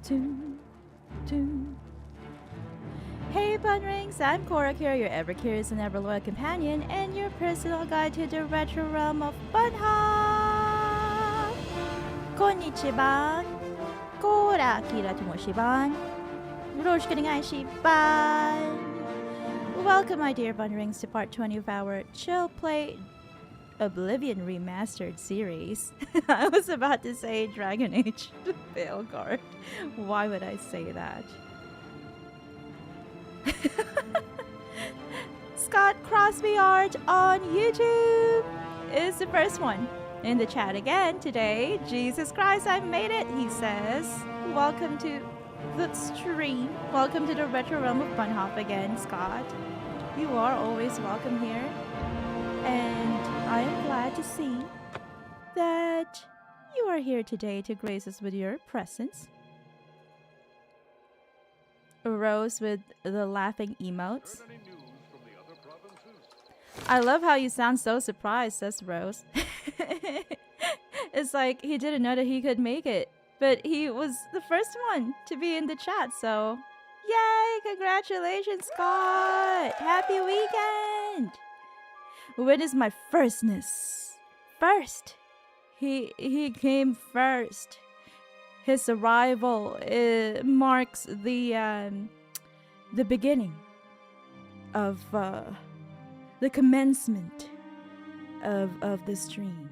Toon, toon. Hey Bunnrings, I'm Korok here, your ever curious and ever loyal companion, and your personal guide to the retro realm of bunnhop. Konnichiwa, Korakira Tomoshiban, Yoroshiku. Welcome, my dear Bunnrings, to part 20 of our Chill Play Oblivion Remastered series. I was about to say Dragon Age Veilguard. Why would I say that? Scott Crosby Art on YouTube is the first one. In the chat again today, Jesus Christ, I made it, he says. Welcome to the stream. Welcome to the retro realm of bunnhop again, Scott. You are always welcome here. And I am glad to see that you are here today to grace us with your presence. Rose with the laughing emotes. I love how you sound so surprised, says Rose. It's like he didn't know that he could make it, but he was the first one to be in the chat, so yay! Congratulations, Scott! Happy weekend! When is my firstness? First! He came first. His arrival marks the beginning of the commencement of the stream.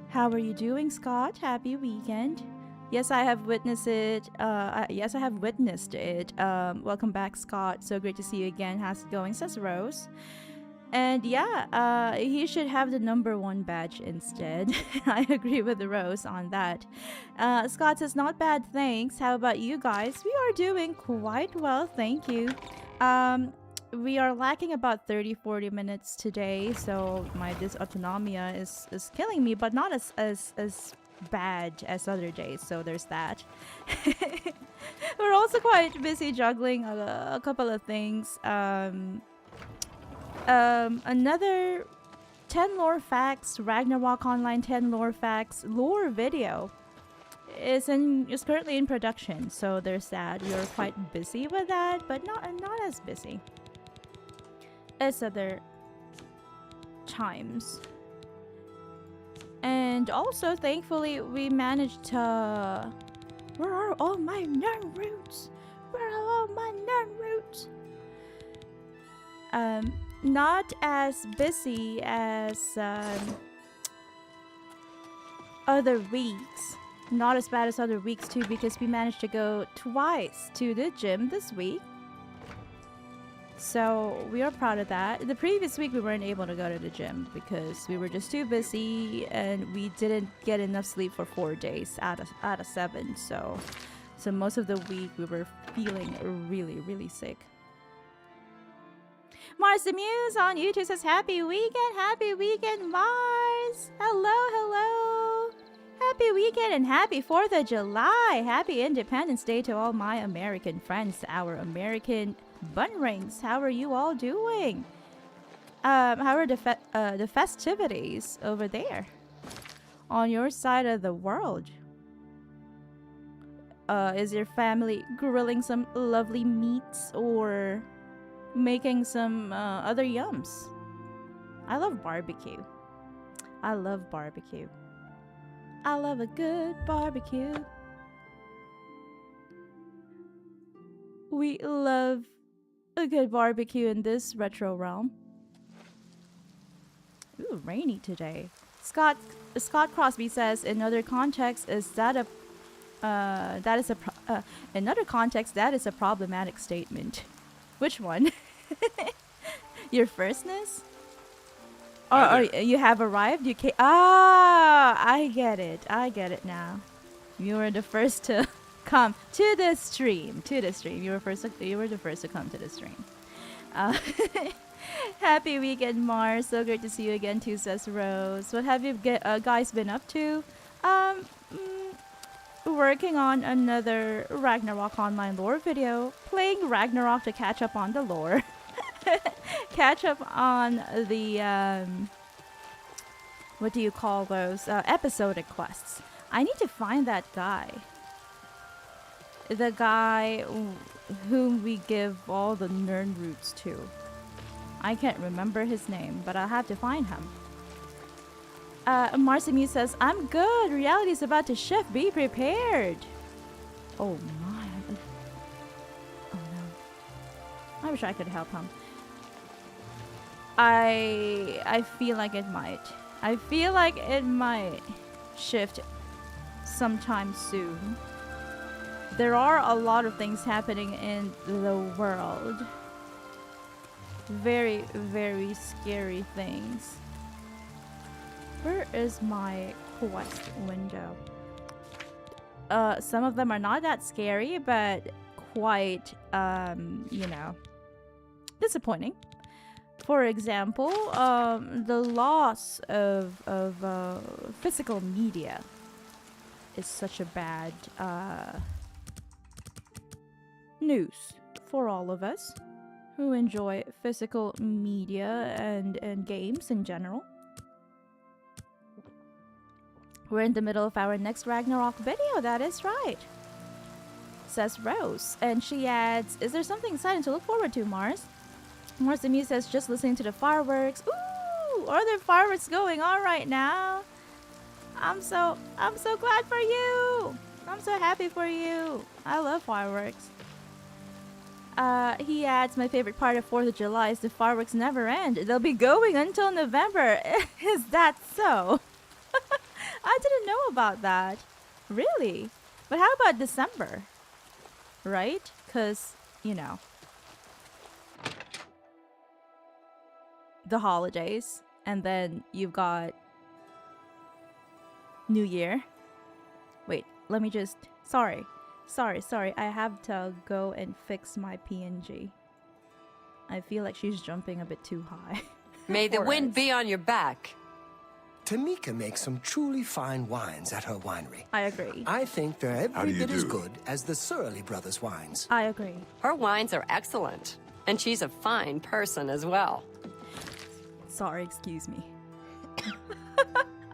How are you doing, Scott? Happy weekend. Yes, I have witnessed it. Yes, I have witnessed it. Welcome back, Scott. So great to see you again. How's it going, says Rose. And yeah, he should have the #1 badge instead. I agree with Rose on that. Scott says, not bad, thanks. How about you guys? We are doing quite well, thank you. We are lacking about 30-40 minutes today, so my dysautonomia is killing me, but not as bad as other days, so there's that. We're also quite busy juggling a couple of things. Another 10 lore facts, Ragnarok Online 10 lore facts lore video is currently in production, so there's that. You're quite busy with that, but not as busy as other times. And also, thankfully, we managed to... Where are all my Nirnroots? Where are all my Nirnroots? Not as busy as other weeks. Not as bad as other weeks too, because we managed to go twice to the gym this week. So we are proud of that. The previous week we weren't able to go to the gym because we were just too busy and we didn't get enough sleep for 4 days out of 7. So most of the week we were feeling really sick. Mars the Muse on YouTube says, happy weekend, Mars! Hello! Happy weekend and happy 4th of July! Happy Independence Day to all my American friends, our American bunnrings. How are you all doing? How are the festivities over there on your side of the world? Is your family grilling some lovely meats or making some other yums? I love barbecue. I love a good barbecue. We love a good barbecue in this retro realm. Ooh, rainy today. Scott Crosby says, in other contexts, in other contexts that is a problematic statement. Which one? Your firstness? Or you have arrived? You came. I get it now. You were the first to come to the stream. You were the first to come to the stream. Happy weekend, Mars. So great to see you again too, says Rose. What have you guys been up to? Working on another Ragnarok Online lore video. Playing Ragnarok to catch up on the lore. Catch up on the what do you call those? Episodic quests. I need to find that guy. the guy whom we give all the Nirnroots to. I can't remember his name, but I'll have to find him. Marcimu says, I'm good. Reality is about to shift. Be prepared. Oh my. Oh no. I wish I could help him. I feel like it might. I feel like it might shift sometime soon. There are a lot of things happening in the world. Very, very scary things. Where is my quest window? Some of them are not that scary, but quite, you know, disappointing. For example, the loss of physical media is such a bad news for all of us who enjoy physical media and games in general. We're in the middle of our next Ragnarok video, that is right, says Rose. And she adds, is there something exciting to look forward to, Mars? Marcimu says, just listening to the fireworks. Ooh, are there fireworks going on right now? I'm so glad for you. I'm so happy for you. I love fireworks. He adds, my favorite part of 4th of July is the fireworks never end. They'll be going until November. Is that so? I didn't know about that. Really? But how about December? Right? Because, you know, the holidays. And then you've got New Year. Wait, let me just... Sorry. I have to go and fix my PNG. I feel like she's jumping a bit too high. May the wind be on your back. Tamika makes some truly fine wines at her winery. I agree. I think they're every bit as good as the Surly Brothers wines. I agree. Her wines are excellent, and she's a fine person as well. Sorry, excuse me.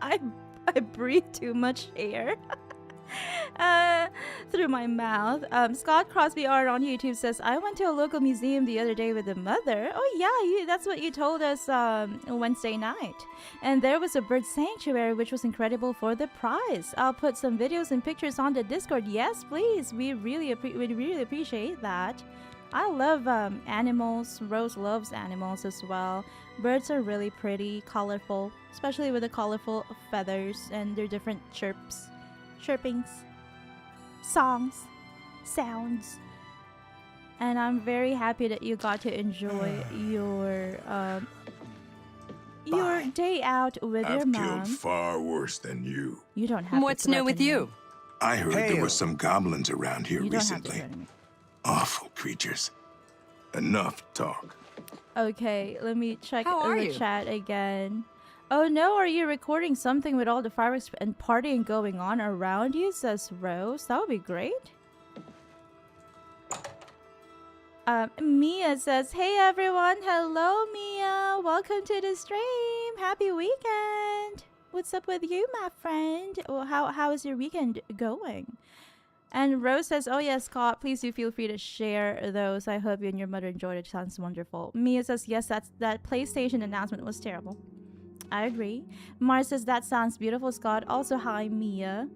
I breathe too much air through my mouth. Scott Crosby Art on YouTube says, I went to a local museum the other day with a mother. Oh yeah, that's what you told us Wednesday night. And there was a bird sanctuary which was incredible for the price. I'll put some videos and pictures on the Discord. Yes, please. We'd really appreciate that. I love animals. Rose loves animals as well. Birds are really pretty, colorful, especially with the colorful feathers and their different chirpings, songs, sounds. And I'm very happy that you got to enjoy your day out with your mom. I've killed far worse than you. You don't have What's to new with threaten you? me. I heard there were some goblins around here You don't have to recently. threaten me. Awful creatures. Enough talk. Okay, let me check How are the you? chat again. Oh no, are you recording something with all the fireworks and partying going on around you? Says Rose. That would be great. Mia says, hey everyone. Hello, Mia. Welcome to the stream. Happy weekend. What's up with you, my friend? Well, how is your weekend going? And Rose says, oh yes, Scott, please do feel free to share those. I hope you and your mother enjoyed it. Sounds wonderful. Mia says, yes, that PlayStation announcement was terrible. I agree. Mars says, that sounds beautiful, Scott. Also, hi, Mia.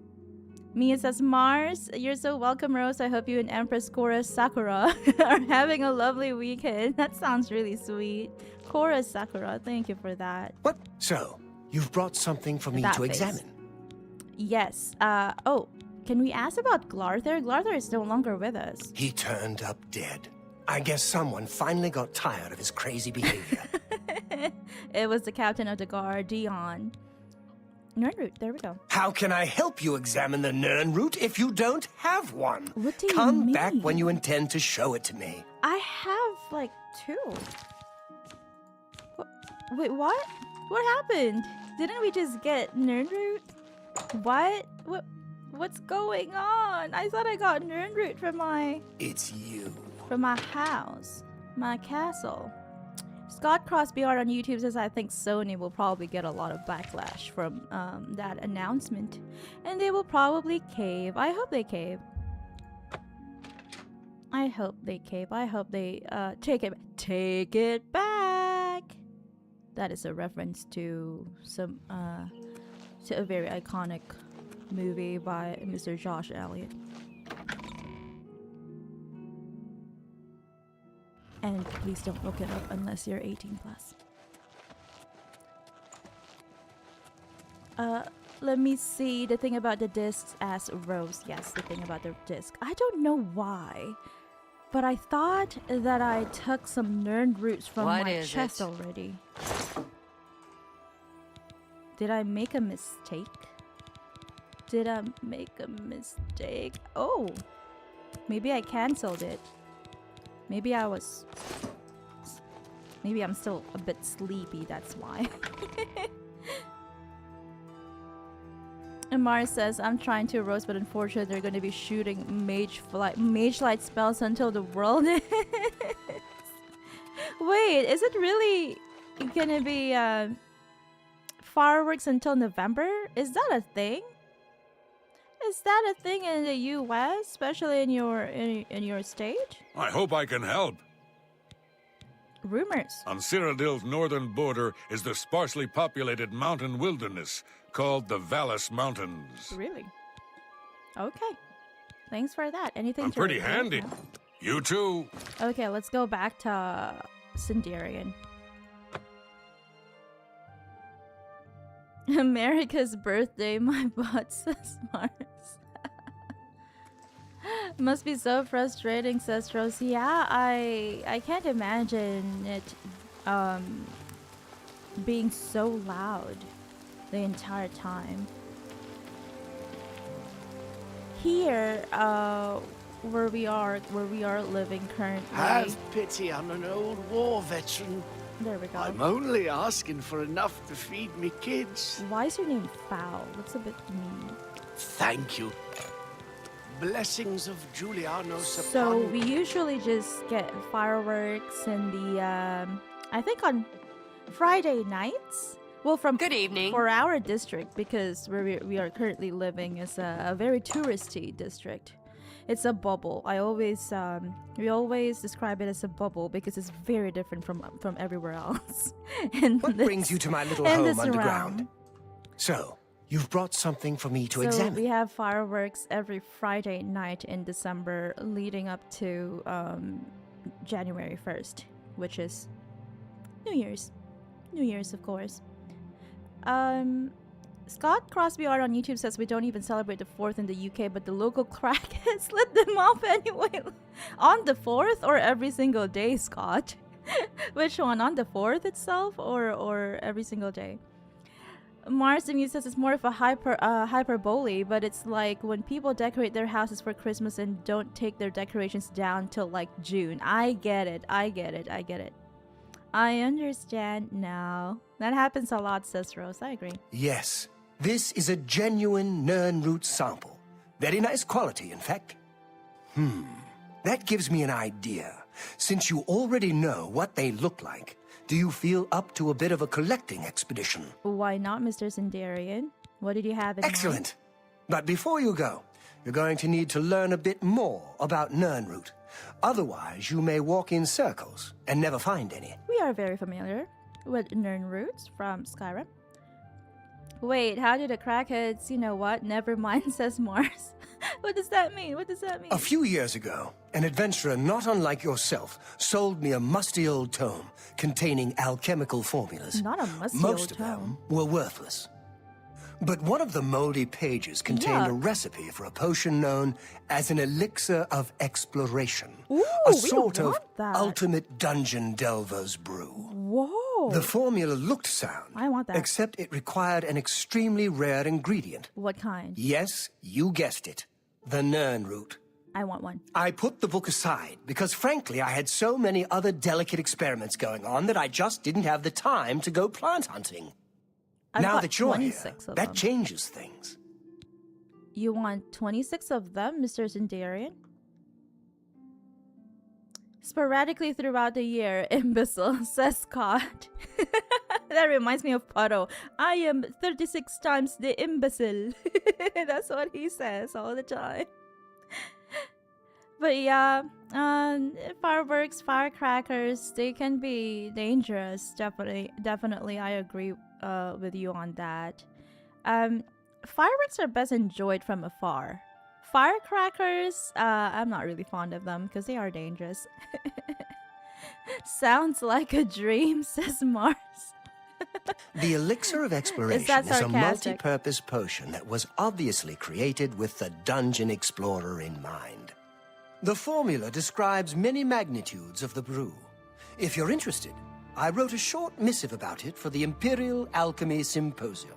Mia says, Mars, you're so welcome, Rose. I hope you and Empress Korra Sakura are having a lovely weekend. That sounds really sweet. Korra Sakura, thank you for that. What? So, you've brought something for me That to face. examine? Yes. Oh, can we ask about Glarther? Glarther is no longer with us. He turned up dead. I guess someone finally got tired of his crazy behavior. It was the captain of the guard, Dion. Nirnroot, there we go. How can I help you examine the Nirnroot if you don't have one? What do you Come mean? back when you intend to show it to me. I have, like, 2. Wait, what? What happened? Didn't we just get Nirnroot? What? What's going on? I thought I got Nirnroot from my It's you. house, my castle. Scott Crosby Art on YouTube says, I think Sony will probably get a lot of backlash from that announcement. And they will probably cave. I hope they cave. I hope they cave. I hope they take it back. That is a reference to some to a very iconic movie by Mr. Josh Elliott. And please don't look it up unless you're 18 plus. Let me see the thing about the discs as Rose. Yes, the thing about the disc. I don't know why, but I thought that I took some Nirnroots from my chest already. Did I make a mistake? Did I make a mistake? Oh, maybe I cancelled it. Maybe I'm still a bit sleepy, that's why. And Mars says, I'm trying to roast, but unfortunately they're going to be shooting mage light spells until the world ends. Wait, is it really going to be fireworks until November? Is that a thing? Is that a thing in the US, especially in your state? I hope I can help. Rumors. On Cyrodiil's northern border is the sparsely populated mountain wilderness called the Vallis Mountains. Really? Okay. Thanks for that. Anything I'm to pretty report? handy. No? You too. Okay, let's go back to Sinderion. America's birthday, my butt says Mars. Must be so frustrating, says Rose. Yeah, I can't imagine it being so loud the entire time. Here, where we are living currently. Have pity on an old war veteran. There we go. I'm only asking for enough to feed me kids. Why is your name Foul? That's a bit mean. Thank you. Blessings of Julianos So upon we usually just get fireworks in the I think on Friday nights. Well, from Good evening. for our district, because where we are currently living is a very touristy district. It's a bubble. We always describe it as a bubble because it's very different from everywhere else. And What brings you to my little home underground? So, you've brought something for me to examine. We have fireworks every Friday night in December leading up to January 1st, which is New Year's. New Year's, of course. Scott Crosby Art on YouTube says we don't even celebrate the 4th in the UK, but the local crackheads let them off anyway. On the 4th or every single day, Scott? Which one? On the 4th itself or every single day? Mars Demuse says it's more of a hyperbole, but it's like when people decorate their houses for Christmas and don't take their decorations down till like June. I get it. I understand now. That happens a lot, says Rose. I agree. Yes, this is a genuine Nirnroot sample. Very nice quality, in fact. That gives me an idea. Since you already know what they look like, do you feel up to a bit of a collecting expedition? Why not, Mr. Sinderion? What did you have in mind? Excellent. But before you go, you're going to need to learn a bit more about Nirnroot. Otherwise, you may walk in circles and never find any. We are very familiar with Nirnroots from Skyrim. Wait, how did the crackheads, you know what? Never mind, says Mars. What does that mean? A few years ago, an adventurer not unlike yourself sold me a musty old tome containing alchemical formulas. Not a musty Most old of them tome. were worthless. But one of the moldy pages contained a Yuck. recipe for a potion known as an elixir of exploration. Ooh, a we sort of want that. ultimate dungeon delver's brew. Whoa. The formula looked sound. I want that. Except it required an extremely rare ingredient. What kind? Yes, you guessed it. The Nirnroot. I want one. I put the book aside because, frankly, I had so many other delicate experiments going on that I just didn't have the time to go plant hunting. I've Now got that you're here, 26 of that them. changes things. You want 26 of them, Mr. Sinderion? Sporadically throughout the year, imbecile, says Scott. That reminds me of Paro. I am 36 times the imbecile. That's what he says all the time. But yeah, fireworks, firecrackers, they can be dangerous. Definitely, I agree with you on that. Fireworks are best enjoyed from afar. Firecrackers, I'm not really fond of them because they are dangerous. Sounds like a dream, says Mars. The Elixir of Exploration that is a sarcastic? multi-purpose potion that was obviously created with the Dungeon Explorer in mind. The formula describes many magnitudes of the brew. If you're interested, I wrote a short missive about it for the Imperial Alchemy Symposium.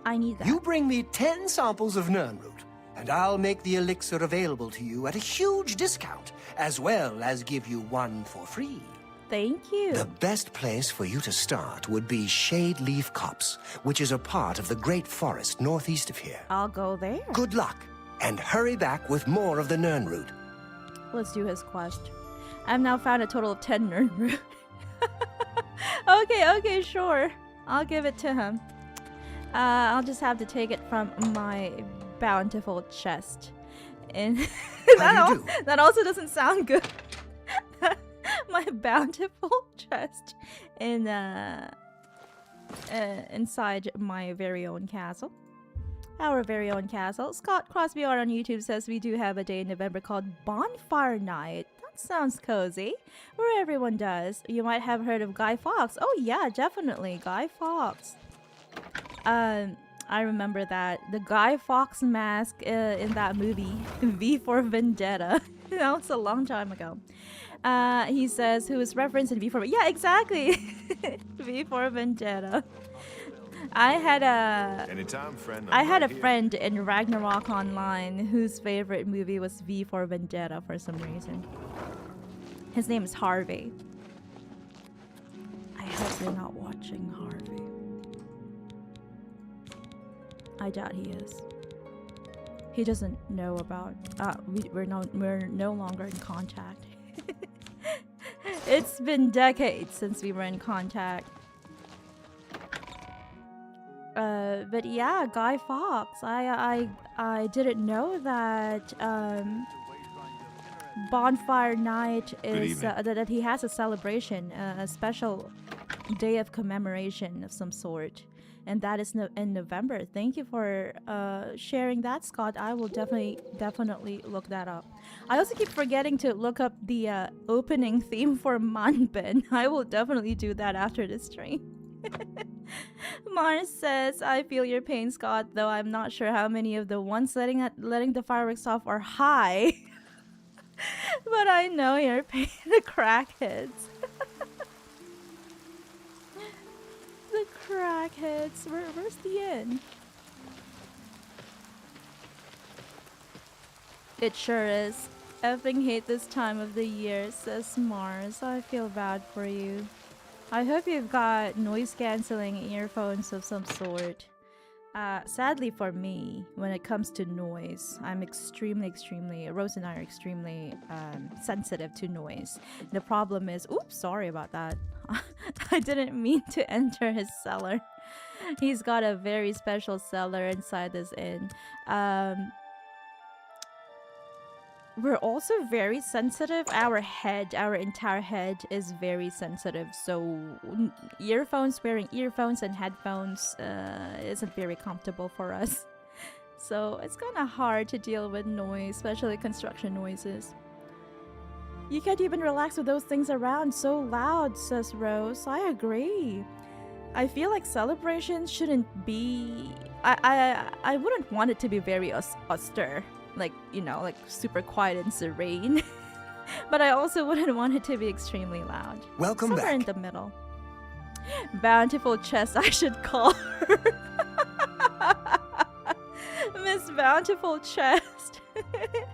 I need that. You bring me 10 samples of Nirnroot, and I'll make the elixir available to you at a huge discount, as well as give you one for free. Thank you. The best place for you to start would be Shade Leaf Copse, which is a part of the Great Forest northeast of here. I'll go there. Good luck, and hurry back with more of the Nirnroot. Let's do his quest. I've now found a total of 10 Nirnroot. Okay, sure. I'll give it to him. I'll just have to take it from my bountiful chest. And that also doesn't sound good. My bountiful chest in inside my very own castle. Our very own castle. Scott Crosby Art on YouTube says we do have a day in November called Bonfire Night. That sounds cozy. Where everyone does. You might have heard of Guy Fawkes. Oh yeah, definitely. Guy Fawkes. I remember that. The Guy Fawkes mask in that movie, V for Vendetta. That was a long time ago. He says, who is referenced in V for... Yeah, exactly! V for Vendetta. I had a friend in Ragnarok Online whose favorite movie was V for Vendetta for some reason. His name is Harvey. I hope you're not watching Harvey. I doubt he is. He doesn't know about... we're no longer in contact. It's been decades since we were in contact. But yeah, Guy Fawkes. I didn't know that Bonfire Night is that he has a celebration, a special day of commemoration of some sort, and that is in November. Thank you for sharing that, Scott. I will definitely look that up. I also keep forgetting to look up the opening theme for Manbin. I will definitely do that after the stream. Mars says, I feel your pain, Scott, though I'm not sure how many of the ones letting the fireworks off are high. But I know your pain, the crackheads. The crackheads. Where's the inn? It sure is. Effing hate this time of the year, says Mars. I feel bad for you. I hope you've got noise-canceling earphones of some sort. Sadly for me, when it comes to noise, I'm extremely, Rose and I are extremely sensitive to noise. The problem is, oops, sorry about that. I didn't mean to enter his cellar. He's got a very special cellar inside this inn. We're also very sensitive. Our entire head is very sensitive. So wearing earphones and headphones isn't very comfortable for us. So it's kind of hard to deal with noise, especially construction noises. You can't even relax with those things around so loud, says Rose. I agree. I feel like celebrations shouldn't be... I wouldn't want it to be very austere. Like, you know, like super quiet and serene. But I also wouldn't want it to be extremely loud. Welcome Somewhere back. in the middle. Bountiful Chest, I should call her. Miss Bountiful Chest.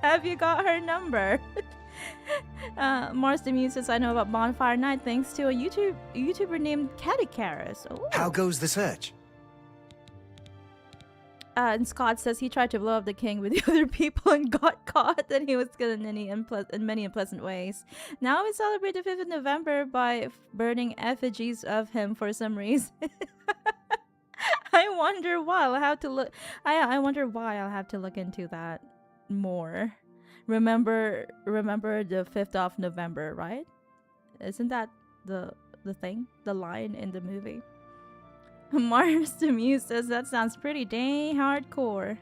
Have you got her number? Mars the Muse says, I know about Bonfire Night thanks to a YouTuber named Catikaris. Oh. How goes the search? And Scott says he tried to blow up the king with the other people and got caught, and he was killed in many unpleasant ways. Now we celebrate the 5th of November by burning effigies of him for some reason. I wonder why. I'll have to look. I wonder why. I'll have to look into that more. Remember the 5th of November, right? Isn't that the thing? The line in the movie? Mars the Muse says that sounds pretty dang hardcore.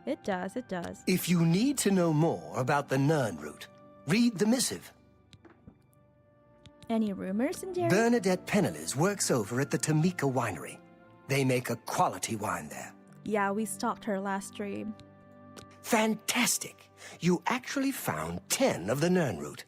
It does, it does. If you need to know more about the Nirnroot, read the missive. Any rumors in there? Bernadette Pennilys works over at the Tamika Winery. They make a quality wine there. Yeah, we stalked her last stream. Fantastic! You actually found 10 of the Nirnroot.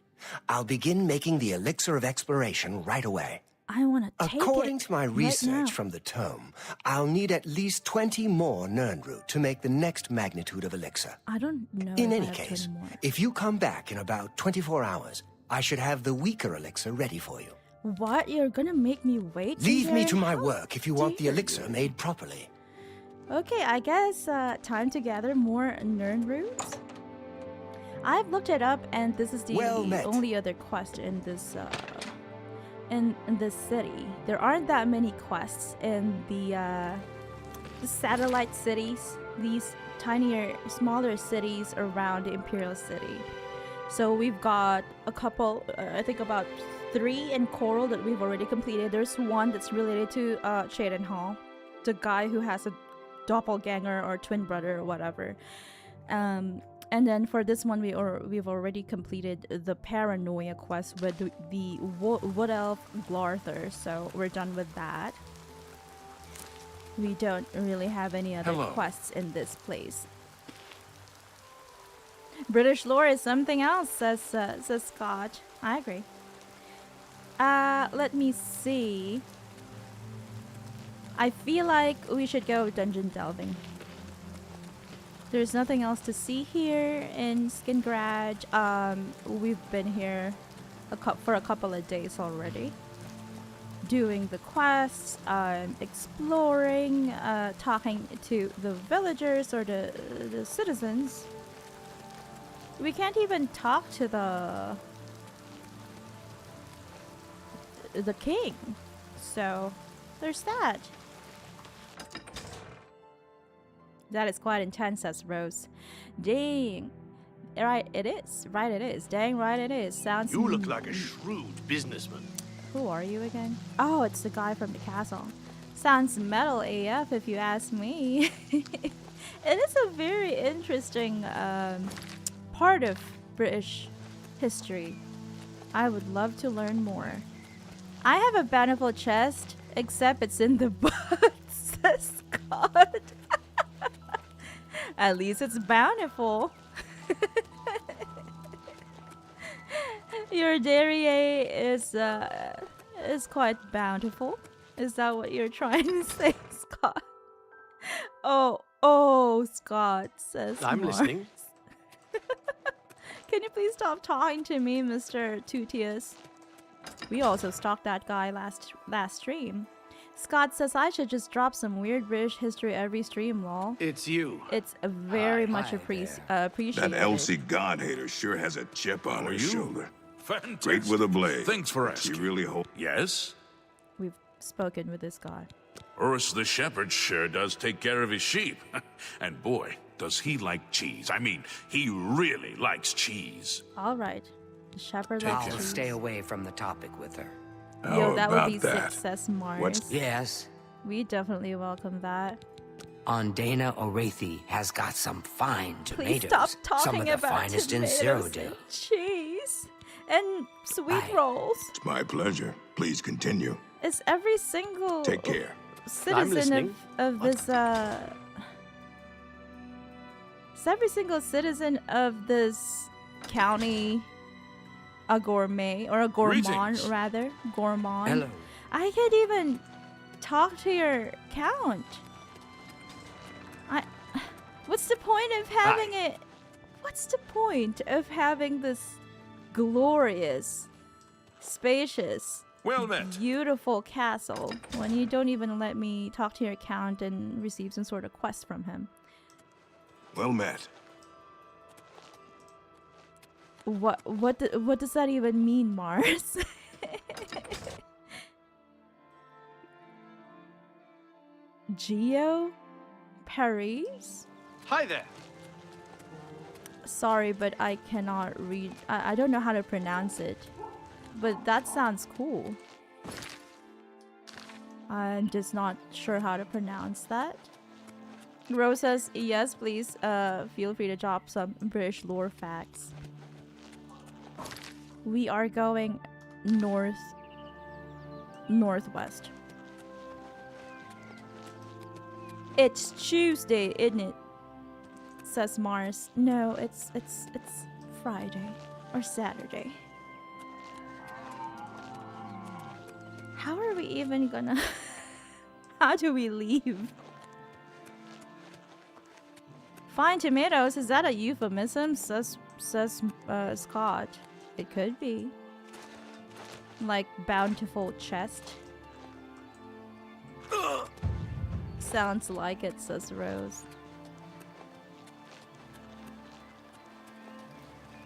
I'll begin making the elixir of exploration right away. I want to take it. According to my research now. from the tome, I'll need at least 20 more Nirnroot to make the next magnitude of elixir. I don't know. In if I any have case, 20 more. if you come back in about 24 hours, I should have the weaker elixir ready for you. What? You're gonna make me wait? Leave me Sinderion? to my How work if you want the dare elixir you. made properly. Okay, I guess time to gather more Nirnroots. I've looked it up, and this is the Well met. only other quest in this in this city. There aren't that many quests in the satellite cities, these tinier, smaller cities around the Imperial City. So we've got a couple, I think about 3 in Coral that we've already completed. There's one that's related to Shaden Hall, the guy who has a doppelganger or twin brother or whatever. And then for this one, we've already completed the Paranoia quest with the Wood Elf Glarther, so we're done with that. We don't really have any other quests in this place. British lore is something else, says Scott. I agree. Let me see. I feel like we should go dungeon delving. There's nothing else to see here in Skingrad. We've been here for a couple of days already, doing the quests, exploring, talking to the villagers or the citizens. We can't even talk to the king, so there's that. That is quite intense, says Rose. Dang. Right, it is. Right, it is. Dang right it is. Sounds... You look like a shrewd businessman. Who are you again? Oh, it's the guy from the castle. Sounds metal AF if you ask me. It is a very interesting part of British history. I would love to learn more. I have a bountiful chest, except it's in the butt, says Scott. At least it's bountiful. Your derriere is quite bountiful. Is that what you're trying to say, Scott? Oh, Scott, says I'm Mars. listening. Can you please stop talking to me, Mr. Tutius? We also stalked that guy last stream. Scott says I should just drop some weird British history every stream, lol. It's you. It's very much appreciated. That Elsie God-hater sure has a chip on her shoulder. Fantastic. Great with a blade. Thanks for She asking. really holds. Yes? We've spoken with this guy. Urus the shepherd sure does take care of his sheep. And boy, does he like cheese. I mean, he really likes cheese. All right. The shepherd Take likes care. I'll cheese. stay away from the topic with her. Yo, that would about be that? success, Mars. What's- Yes, We definitely welcome that. Dana Orathe has got some fine Please tomatoes. stop talking some of the about finest in tomatoes Cyrodiil. and cheese and sweet Aye. rolls. It's my pleasure. Please continue. Is every single Take care. citizen listening. of this is every single citizen of this county a gourmet or a gourmand Greetings. rather? Gourmand. Hello. I can't even talk to your count. What's the point of having it? What's the point of having this glorious, spacious, Well met. beautiful castle when you don't even let me talk to your count and receive some sort of quest from him? Well met. What does that even mean, Mars? Geo Paris? Hi there. Sorry, but I cannot read. I don't know how to pronounce it. But that sounds cool. I'm just not sure how to pronounce that. Rose says, yes, please. Feel free to drop some British lore facts. We are going northwest. It's Tuesday, isn't it? Says Mars. No, it's Friday or Saturday. How are we even gonna how do we leave? Fine tomatoes, is that a euphemism? Says Scott. It could be. Like bountiful chest. Sounds like it, says Rose.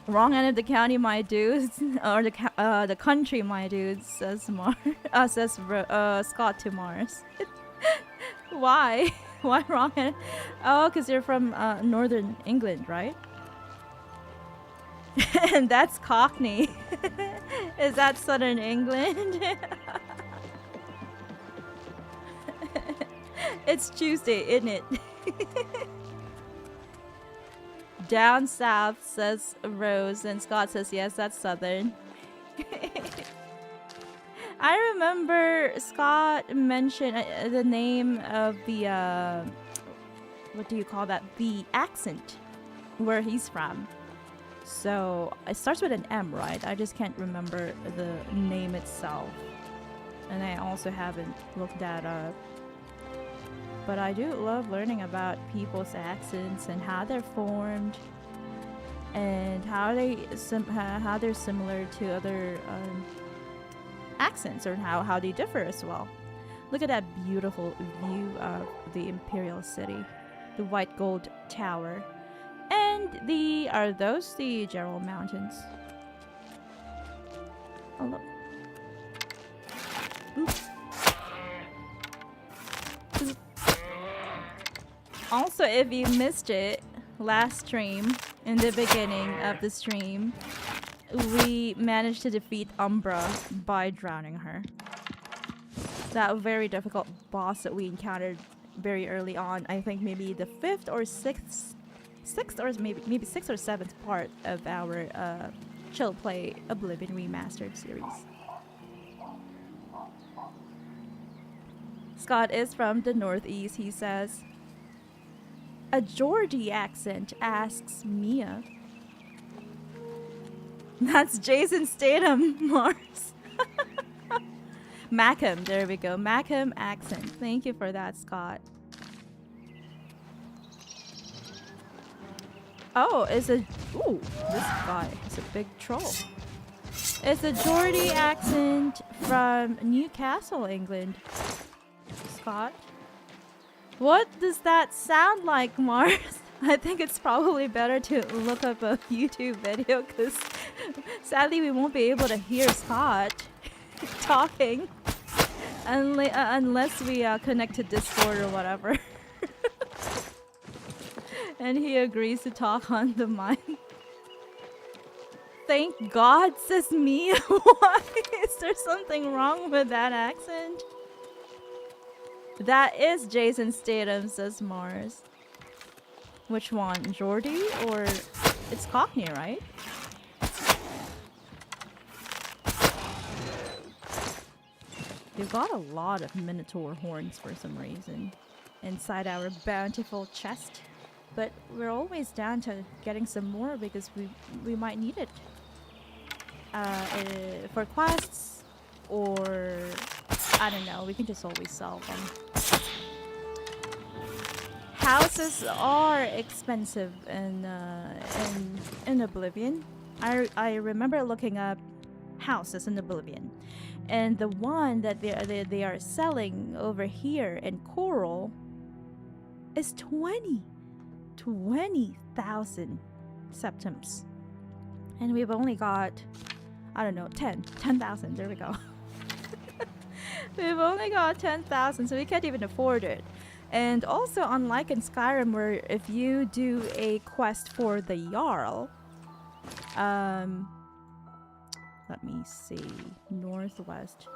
Wrong end of the county, my dudes, or the country, my dudes, says Scott to Mars. Why? Why wrong end? Oh, because you're from northern England, right? And that's Cockney. Is that southern England? It's Tuesday, isn't it? Down south, says Rose, and Scott says yes, that's southern. I remember Scott mentioned the name of the what do you call that? The accent where he's from. So it starts with an M, right? I just can't remember the name itself, and I also haven't looked that up. But I do love learning about people's accents and how they're formed, and how they're similar to other accents, or how they differ as well. Look at that beautiful view of the Imperial City, the white gold tower, and are those the Gerald Mountains? Oh look. Oops. Also, if you missed it last stream, in the beginning of the stream, we managed to defeat Umbra by drowning her. That very difficult boss that we encountered very early on. I think maybe the 5th or 6th or maybe 6th or 7th part of our chill play Oblivion Remastered series. Scott is from the northeast, he says. A Geordie accent, asks Mia. That's Jason Statham, Mars. Mackham, there we go. Mackham accent. Thank you for that, Scott. Oh, it's a... Ooh, this guy is a big troll. It's a Geordie accent from Newcastle, England. Scott? What does that sound like, Mars? I think it's probably better to look up a YouTube video, because sadly we won't be able to hear Scott talking unless we connect to Discord or whatever. And he agrees to talk on the mic. Thank God, says Mia. Why? Is there something wrong with that accent? That is Jason Statham, says Mars. Which one? Geordie or... It's Cockney, right? We've got a lot of Minotaur horns for some reason inside our bountiful chest. But we're always down to getting some more because we might need it. For quests, or... I don't know, we can just always sell them. Houses are expensive in Oblivion. I remember looking up houses in Oblivion, and the one that they are selling over here in Coral is 20,000 septims, and we've only got, I don't know, 10,000. There we go. We've only got 10,000, so we can't even afford it. And also, unlike in Skyrim, where if you do a quest for the Jarl, let me see, northwest.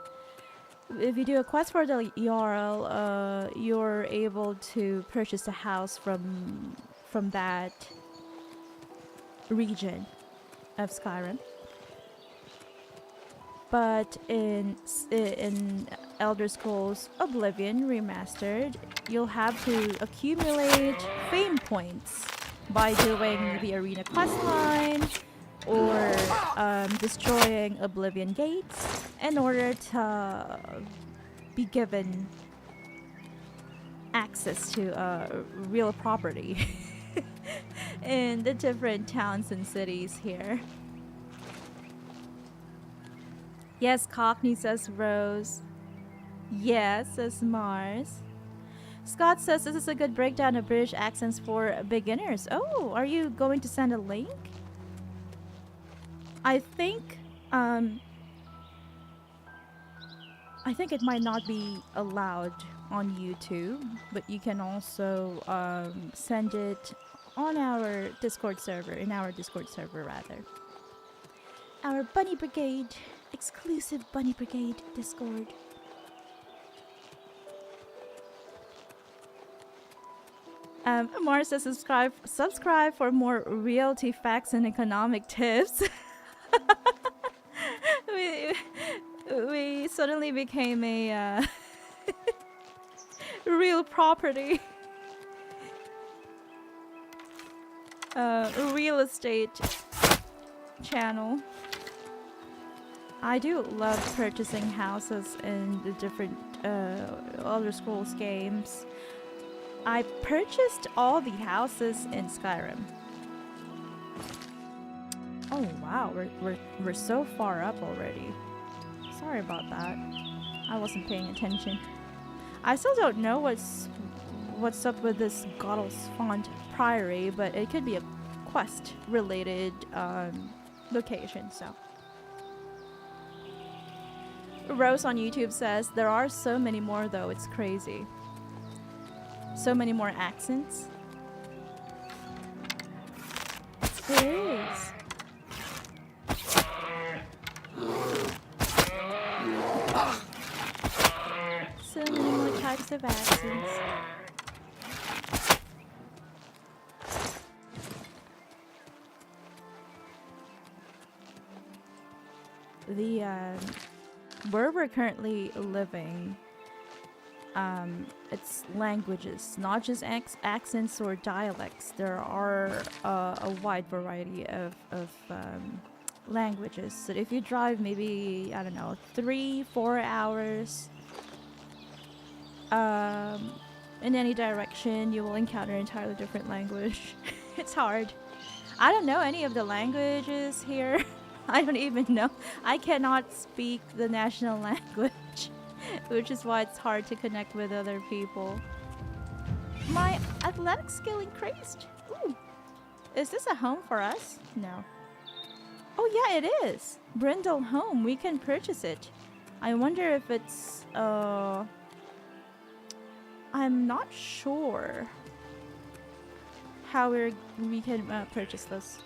If you do a quest for the Jarl, you're able to purchase a house from that region of Skyrim. But in Elder Scrolls Oblivion Remastered, you'll have to accumulate fame points by doing the arena questline or destroying Oblivion gates in order to be given access to real property in the different towns and cities here. Yes, Cockney, says Rose. Yes, says Mars. Scott says this is a good breakdown of British accents for beginners. Oh, are you going to send a link? I think it might not be allowed on YouTube, but you can also send it on our Discord server, rather. Our Bunny Brigade, exclusive Bunny Brigade Discord. Mars says subscribe for more realty facts and economic tips. we suddenly became a real property real estate channel. I do love purchasing houses in the different Elder Scrolls games. I purchased all the houses in Skyrim. Oh wow, we're so far up already. Sorry about that. I wasn't paying attention. I still don't know what's up with this Goddles Font Priory, but it could be a quest-related location. So, Rose on YouTube says there are so many more though. It's crazy. So many more accents. There is. So many more types of accents. The where we're currently living, it's languages, not just accents or dialects. There are a wide variety of languages. So if you drive maybe, I don't know, 3-4 hours in any direction, you will encounter an entirely different language. It's hard. I don't know any of the languages here. I don't even know. I cannot speak the national language, which is why it's hard to connect with other people. My athletic skill increased. Ooh. Is this a home for us? No. Oh yeah, it is. Brindle Home. We can purchase it. I wonder if it's I'm not sure how we can purchase this.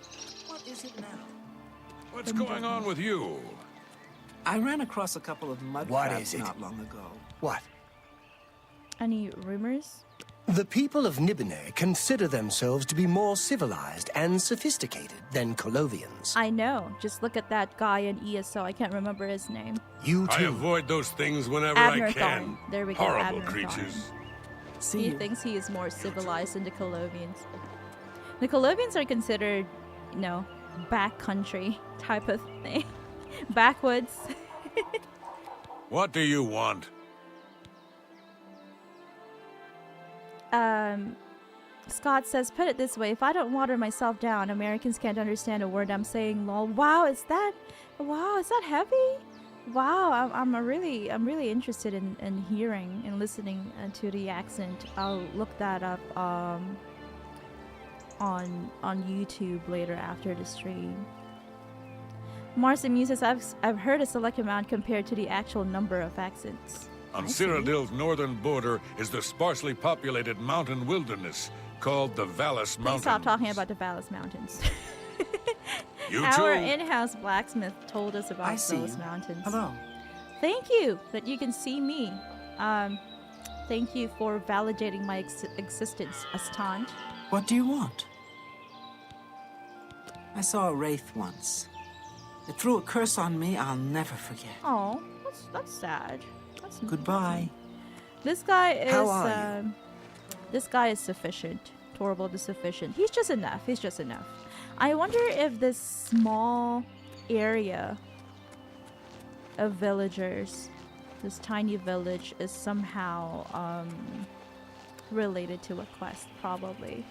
What is it now? What's going on with you? I ran across a couple of mud What crabs is it? not long ago. What? Any rumors? The people of Nibene consider themselves to be more civilized and sophisticated than Colovians. I know. Just look at that guy in ESO. I can't remember his name. You I too. avoid those things whenever I Abner can. Thorn. There we go. Horrible Abner Thorn. creatures. See He you. thinks he is more civilized than the Colovians. The Colovians are considered, you know, backcountry type of thing. Backwoods. What do you want? Scott says, put it this way, if I don't water myself down, Americans can't understand a word I'm saying, lol. Wow, is that heavy? Wow, I'm really interested in hearing and listening to the accent. I'll look that up on YouTube later after the stream. Marcy Muse says, I've heard a select amount compared to the actual number of accents. On Cyrodiil's northern border is the sparsely populated mountain wilderness called the Vallis Please Mountains. stop talking about the Vallis Mountains. You Our too. in-house blacksmith told us about I see those you. mountains. Hello. Thank you that you can see me. Thank you for validating my existence, Astant. What do you want? I saw a wraith once. It threw a curse on me I'll never forget. Oh, that's sad. That's Goodbye. This guy is. How are This guy is sufficient. Torvald is sufficient. He's just enough. He's just enough. I wonder if this small area of villagers, this tiny village, is somehow related to a quest. Probably.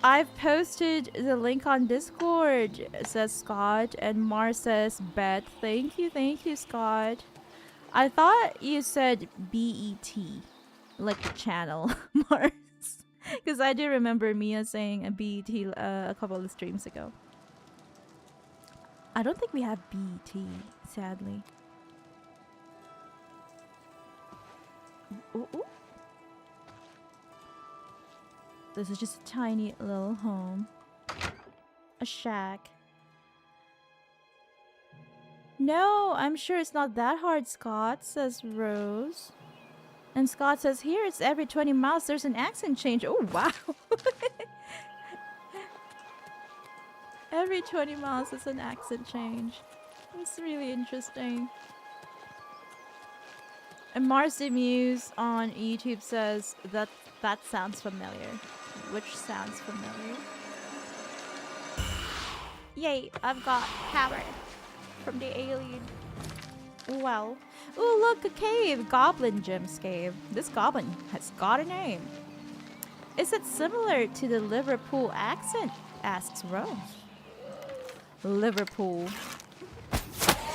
I've posted the link on Discord, says Scott, and Mars says bet. Thank you, Scott. I thought you said B-E-T, like the channel, Mars. Because I do remember Mia saying a B-E-T a couple of streams ago. I don't think we have B-E-T, sadly. Ooh, ooh. This is just a tiny little home. A shack. No, I'm sure it's not that hard, Scott, says Rose. And Scott says, here it's every 20 miles there's an accent change. Oh, wow. Every 20 miles is an accent change. It's really interesting. And Mars the Muse on YouTube says that sounds familiar. Which sounds familiar? Yay, I've got power from the alien. Well. Ooh, look, a cave. Goblin Jim's cave. This goblin has got a name. Is it similar to the Liverpool accent? Asks Rose. Liverpool.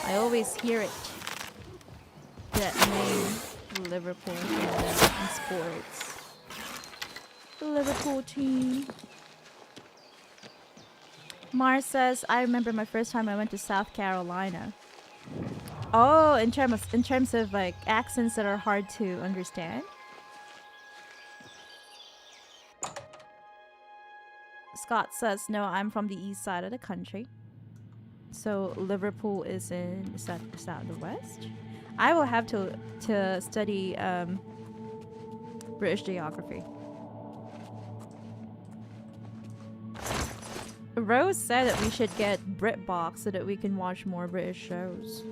I always hear it. That name. Liverpool in sports. The Liverpool team. Mars says, I remember my first time I went to South Carolina. Oh, in terms of like accents that are hard to understand. Scott says, no, I'm from the east side of the country. So Liverpool is that the west? I will have to study British geography. Rose said that we should get BritBox so that we can watch more British shows.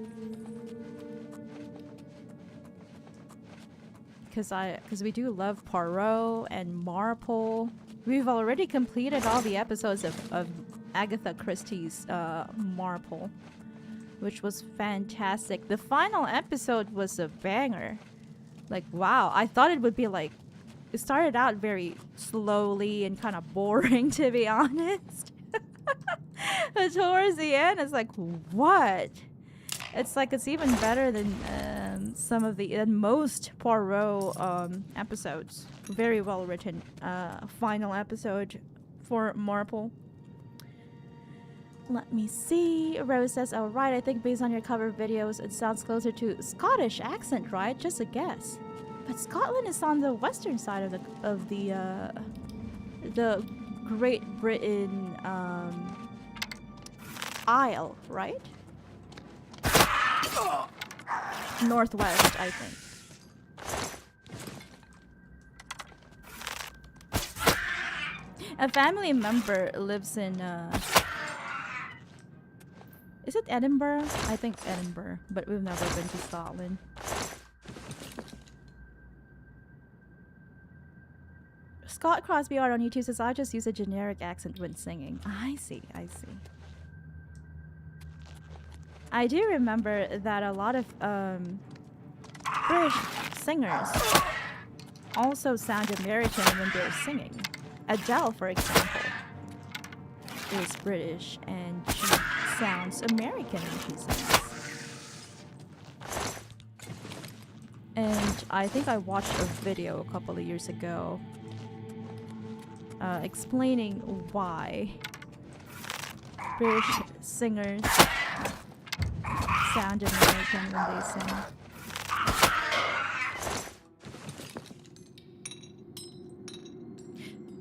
Because we do love Poirot and Marple. We've already completed all the episodes of Agatha Christie's Marple, which was fantastic. The final episode was a banger. Like, wow, I thought it would be like, it started out very slowly and kind of boring, to be honest. But towards the end, it's like, what? It's like it's even better than some of the most Poirot episodes. Very well written final episode for Marple. Let me see. Rose says, "Oh right, I think based on your cover videos, it sounds closer to Scottish accent, right? Just a guess. But Scotland is on the western side of the Great Britain Isle, right? Northwest, I think." A family member lives in is it Edinburgh? I think Edinburgh, but we've never been to Scotland. Scott Crosby Art on YouTube says, I just use a generic accent when singing. I see, I see. I do remember that a lot of British singers also sound American when they're singing. Adele, for example, is British and she sounds American when she sings. And I think I watched a video a couple of years ago explaining why British singers sound American when they sing.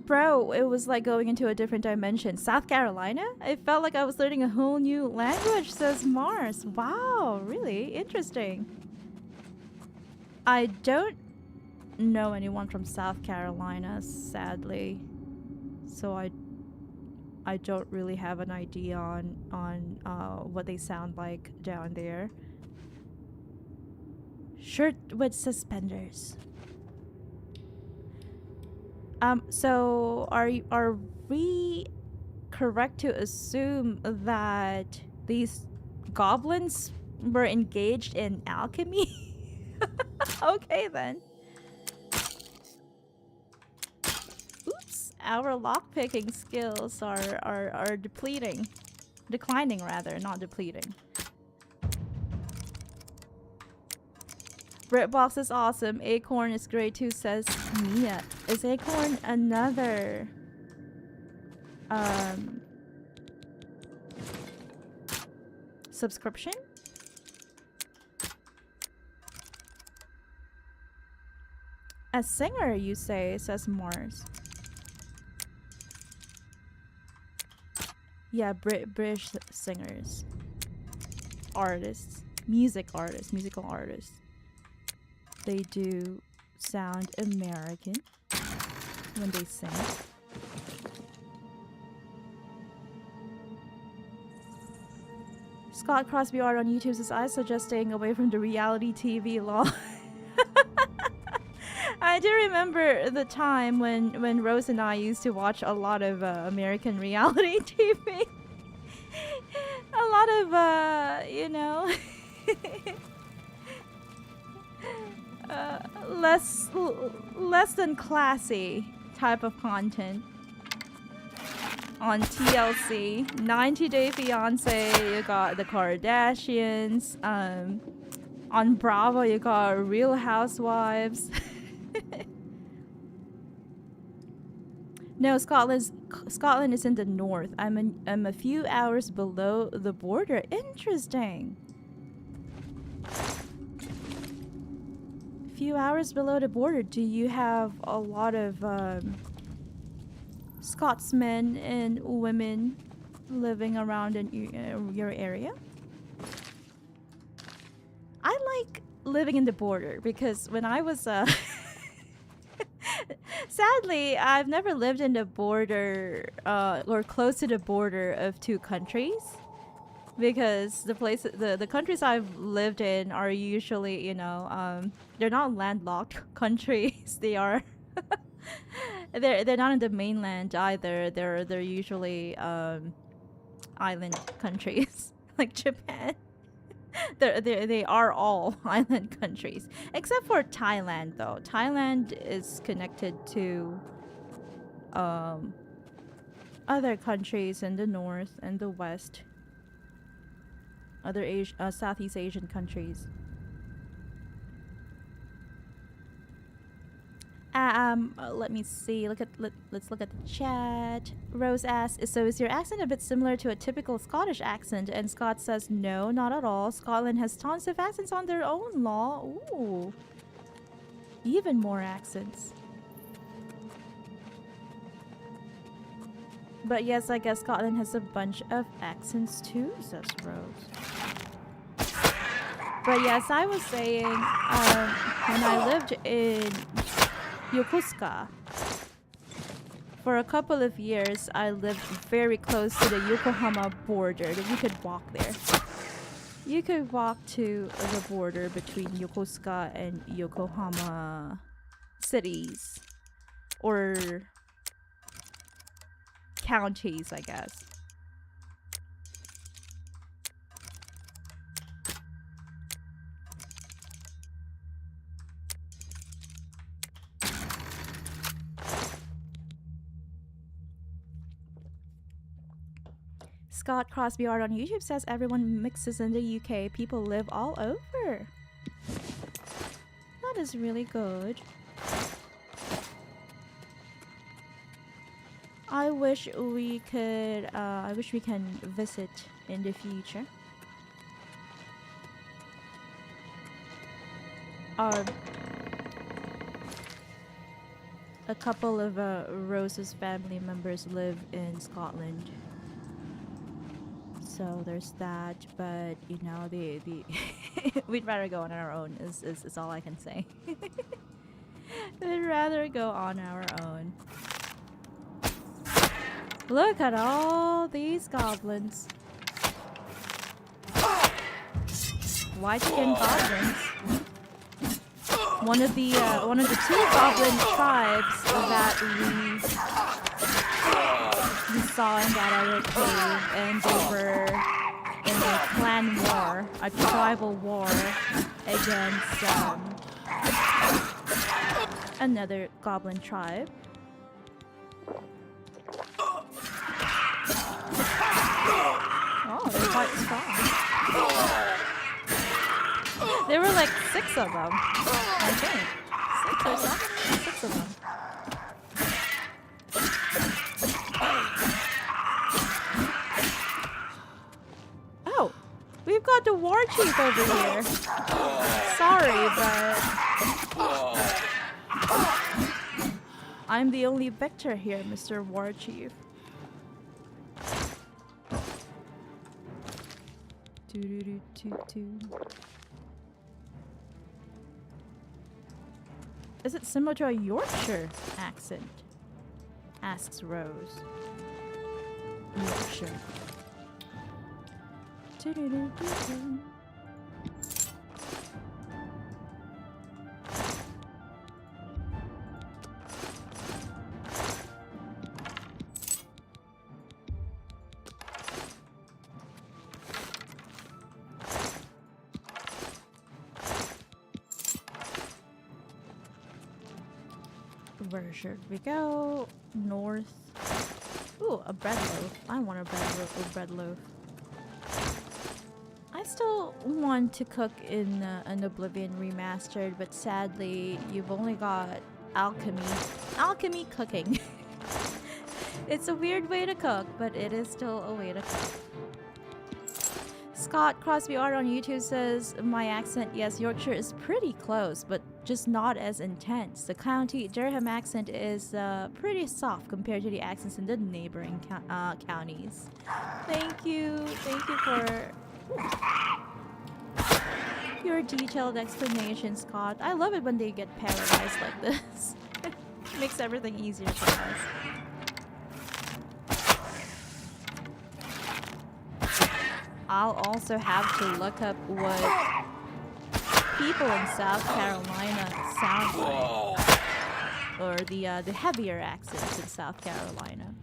Bro, it was like going into a different dimension. South Carolina? I felt like I was learning a whole new language, says Mars. Wow, really interesting. I don't know anyone from South Carolina, sadly. So I don't really have an idea on what they sound like down there. Shirt with suspenders. So are we correct to assume that these goblins were engaged in alchemy? Okay then. Oops, our lockpicking skills are depleting. Declining rather, not depleting. Britbox is awesome. Acorn is great too, says Mia. Is Acorn another subscription? A singer, you say, says Mars. Yeah, British singers. Artists. Musical artists. They do sound American when they sing. Scott Crosby art on YouTube says, I suggest staying away from the reality TV law. I do remember the time when Rose and I used to watch a lot of American reality TV. A lot of, you know, less than classy type of content on TLC. 90 Day Fiancé, you got the Kardashians. On Bravo, you got Real Housewives. No, Scotland is in the north. I'm a few hours below the border. Interesting. Few hours below the border. Do you have a lot of Scotsmen and women living around in your area? I like living in the border because when I was sadly, I've never lived in the border or close to the border of two countries, because the countries I've lived in are usually, you know, they're not landlocked countries. They are they're not in the mainland either. They're usually island countries like Japan. They are all island countries except for Thailand, though. Thailand is connected to other countries in the north and the west, other Southeast Asian countries. Let me see. Let's look at the chat. Rose asks, so is your accent a bit similar to a typical Scottish accent? And Scott says, no, not at all. Scotland has tons of accents on their own law. Ooh. Even more accents. But yes, I guess Scotland has a bunch of accents too, says Rose. But yes, I was saying, when I lived in Yokosuka, for a couple of years, I lived very close to the Yokohama border. You could walk there. You could walk to the border between Yokosuka and Yokohama cities, or counties, I guess. Scott Crosby art on YouTube says everyone mixes in the UK. People live all over. That is really good. I wish we can visit in the future. a couple of Rose's family members live in Scotland. So there's that, but you know, the we'd rather go on our own is all I can say. We'd rather go on our own. Look at all these goblins. White skin goblins. One of the two goblin tribes that we saw in that other cave, and they were in a clan war, a tribal war against another goblin tribe. Oh, they're quite strong. There were like 6 of them, I think. 6 or 7? 6 of them. Oh, we've got the war chief over here. Sorry, but I'm the only victor here, Mr. War Chief. Is it similar to a Yorkshire accent? Asks Rose. Yorkshire. Where should we go? North. Ooh, a bread loaf. I want a bread loaf. I still want to cook in an Oblivion Remastered, but sadly, you've only got alchemy cooking. It's a weird way to cook, but it is still a way to cook. Scott Crosby Art on YouTube says, my accent, yes, Yorkshire is pretty close, but just not as intense. The County Durham accent is pretty soft compared to the accents in the neighboring counties. Thank you for your detailed explanation, Scott. I love it when they get paralyzed like this. Makes everything easier for us. I'll also have to look up what people in South Carolina sound like, or the heavier accents in South Carolina.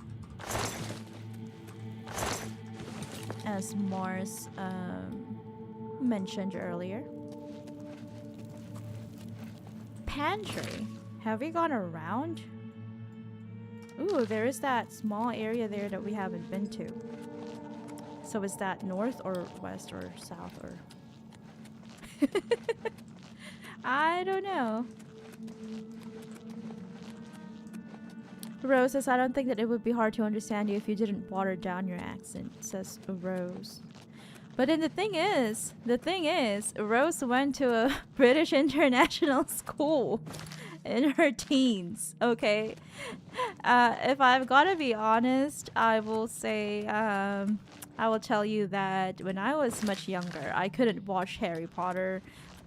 As Mars mentioned earlier. Pantry. Have we gone around? Ooh, there is that small area there that we haven't been to. So is that north or west or south or... I don't know. Rose says, I don't think that it would be hard to understand you if you didn't water down your accent, says Rose. But then the thing is, Rose went to a British international school in her teens, okay? If I've got to be honest, I will say, I will tell you that when I was much younger, I couldn't watch Harry Potter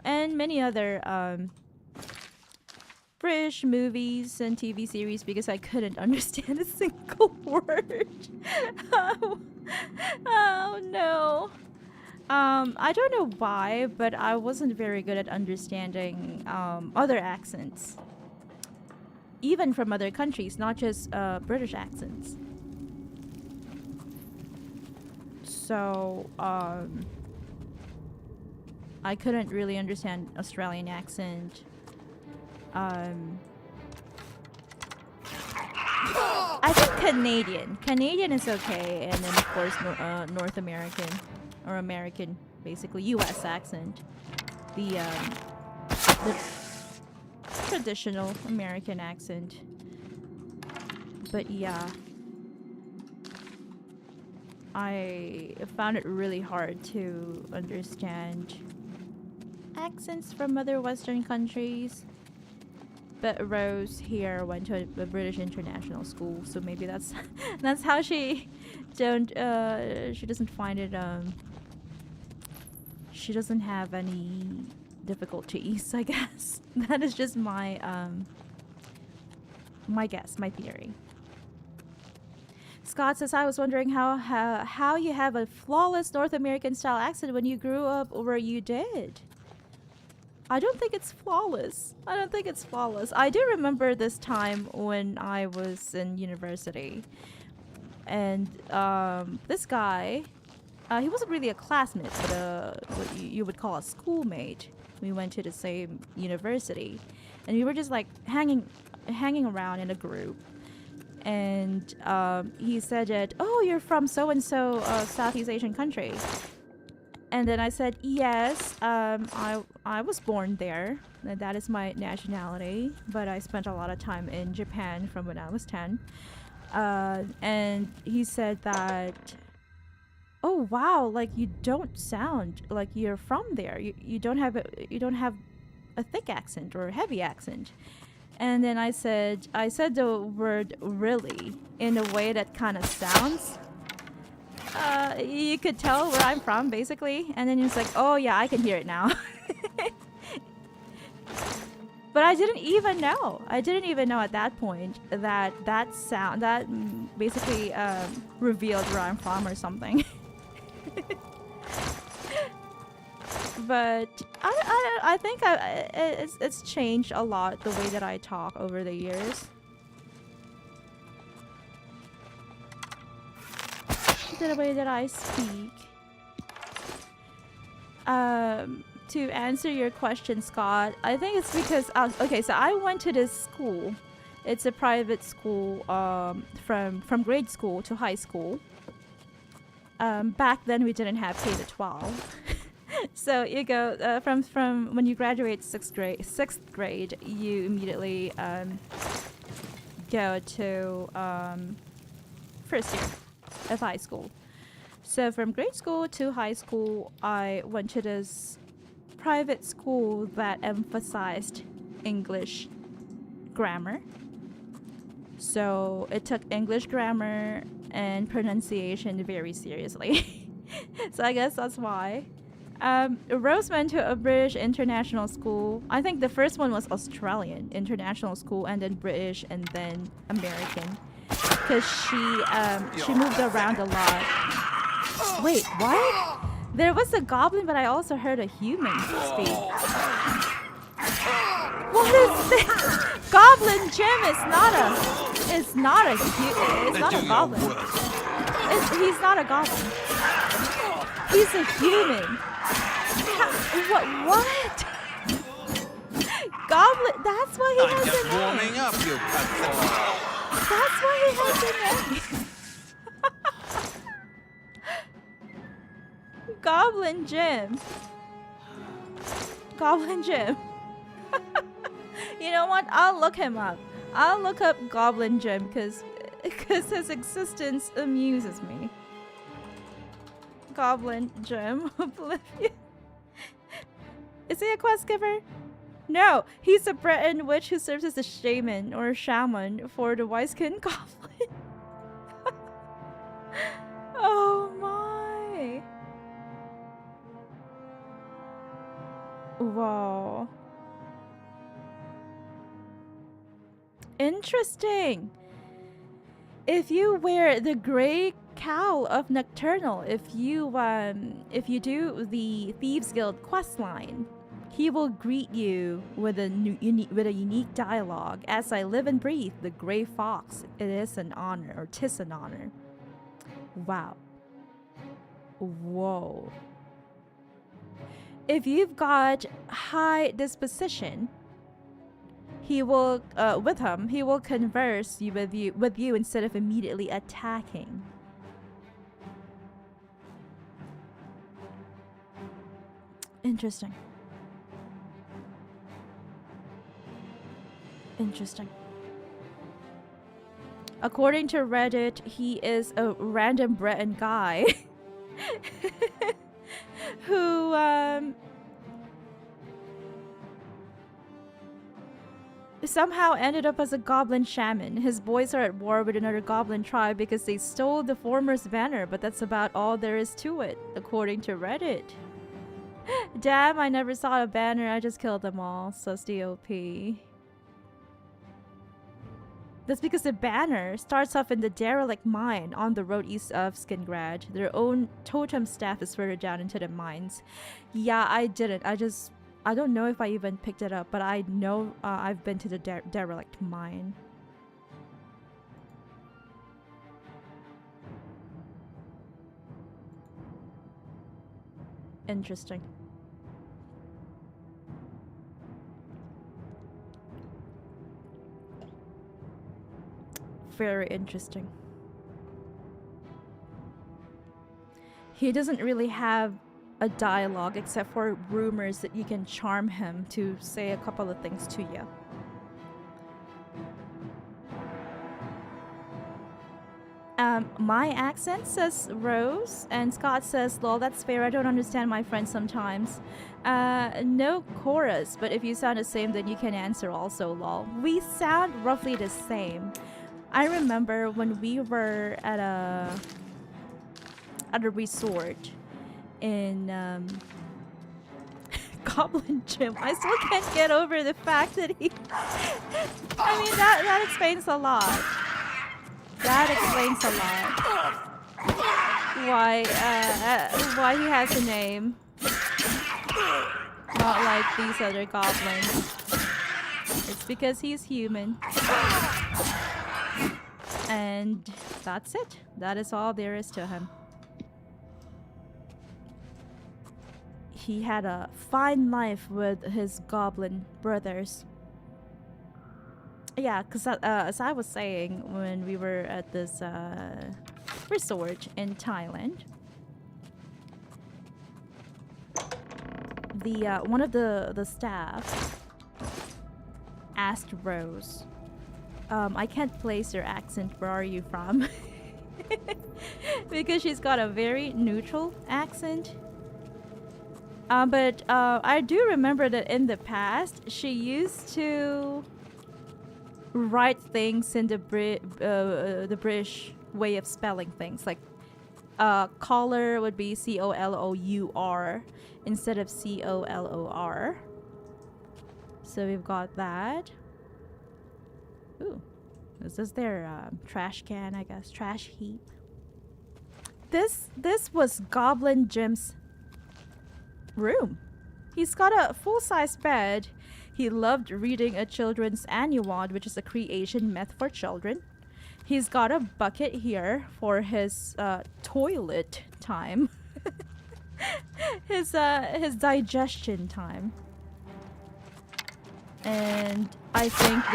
and many other British movies and TV series because I couldn't understand a single word. Oh no. I don't know why, but I wasn't very good at understanding other accents. Even from other countries, not just British accents. So, I couldn't really understand Australian accent. I think Canadian. Canadian is okay, and then of course North American or American, basically U.S. accent. The traditional American accent. But yeah. I found it really hard to understand accents from other Western countries. but Rose here went to a British international school, so maybe that's that's how she doesn't find it she doesn't have any difficulties, I guess. That is just my my guess, my theory. Scott says, I was wondering how you have a flawless North American style accent when you grew up where you did. I don't think it's flawless. I don't think it's flawless. I do remember this time when I was in university. And this guy, he wasn't really a classmate, but what you would call a schoolmate. We went to the same university. And we were just like hanging around in a group. And he said that, oh, you're from so-and-so Southeast Asian country. And then I said, yes, I was born there. And that is my nationality. But I spent a lot of time in Japan from when I was 10. And he said that, oh, wow, like you don't sound like you're from there. You don't have a thick accent or a heavy accent. And then I said the word really in a way that kind of sounds. You could tell where I'm from, basically. And then he was like, oh yeah, I can hear it now. But I didn't even know. I didn't even know at that point that sound, that basically revealed where I'm from or something. But I think it's changed a lot the way that I talk over the years. The way that I speak. To answer your question, Scott, I think it's because okay, so I went to this school. It's a private school from grade school to high school. Back then we didn't have K to 12. So you go from when you graduate sixth grade, you immediately go to first year of high school. So from grade school to high school, I went to this private school that emphasized English grammar. So it took English grammar and pronunciation very seriously. So I guess that's why. Rose went to a British international school. I think the first one was Australian international school, and then British, and then American. Because she moved around a lot. Wait, what? There was a goblin, but I also heard a human speak. What is this? Goblin Jim is not a goblin. He's not a goblin. He's a human. What? Goblin, that's why he has a name. Warming up, you That's why he has a name. Goblin Jim. Goblin Jim. You know what? I'll look him up. I'll look up Goblin Jim because his existence amuses me. Goblin Jim. Oblivion. Is he a quest giver? No, he's a Breton witch who serves as a shaman or shaman for the White-skinned goblin. Oh my. Wow. Interesting. If you wear the gray cowl of Nocturnal, if you do the Thieves Guild quest line, he will greet you with a unique dialogue. As I live and breathe, the gray fox, it is an honor, or 'tis an honor. Wow. Whoa. If you've got high disposition, he will he will converse with you instead of immediately attacking. Interesting. Interesting. According to Reddit, he is a random Breton guy who somehow ended up as a goblin shaman. His boys are at war with another goblin tribe because they stole the former's banner, but that's about all there is to it, according to Reddit. Damn, I never saw a banner, I just killed them all, says the OP. That's because the banner starts off in the derelict mine on the road east of Skingrad. Their own totem staff is further down into the mines. Yeah, I didn't. I don't know if I even picked it up, but I know I've been to the derelict mine. Interesting. Very interesting. He doesn't really have a dialogue except for rumors that you can charm him to say a couple of things to you. My accent, says Rose, and Scott says, lol, that's fair, I don't understand my friends sometimes. No chorus, but if you sound the same then you can answer also, lol. We sound roughly the same. I remember when we were at a resort in Goblin Gym. I still can't get over the fact that he I mean that explains a lot. That explains a lot. Why he has a name. Not like these other goblins. It's because he's human. And that's it. That is all there is to him. He had a fine life with his goblin brothers. Yeah, because as I was saying when we were at this resort in Thailand, the one of the staff asked Rose, I can't place your accent, where are you from? Because she's got a very neutral accent. But I do remember that in the past, she used to write things in the British way of spelling things. Like, collar would be C-O-L-O-U-R instead of C-O-L-O-R. So we've got that. Ooh. Is this their trash can, I guess? Trash heap. This was Goblin Jim's room. He's got a full-size bed. He loved reading a children's annual, which is a creation myth for children. He's got a bucket here for his toilet time. his digestion time. And I think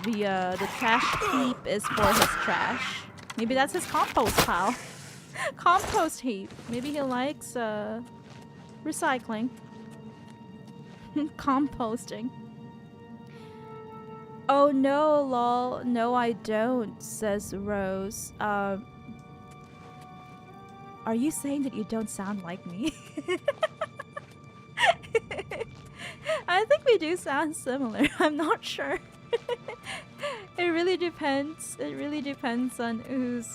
the trash heap is for his trash. Maybe that's his compost pile. Compost heap. Maybe he likes recycling. Composting. Oh no, lol. No, I don't, says Rose. Are you saying that you don't sound like me? I think we do sound similar. I'm not sure. It really depends. It really depends on who's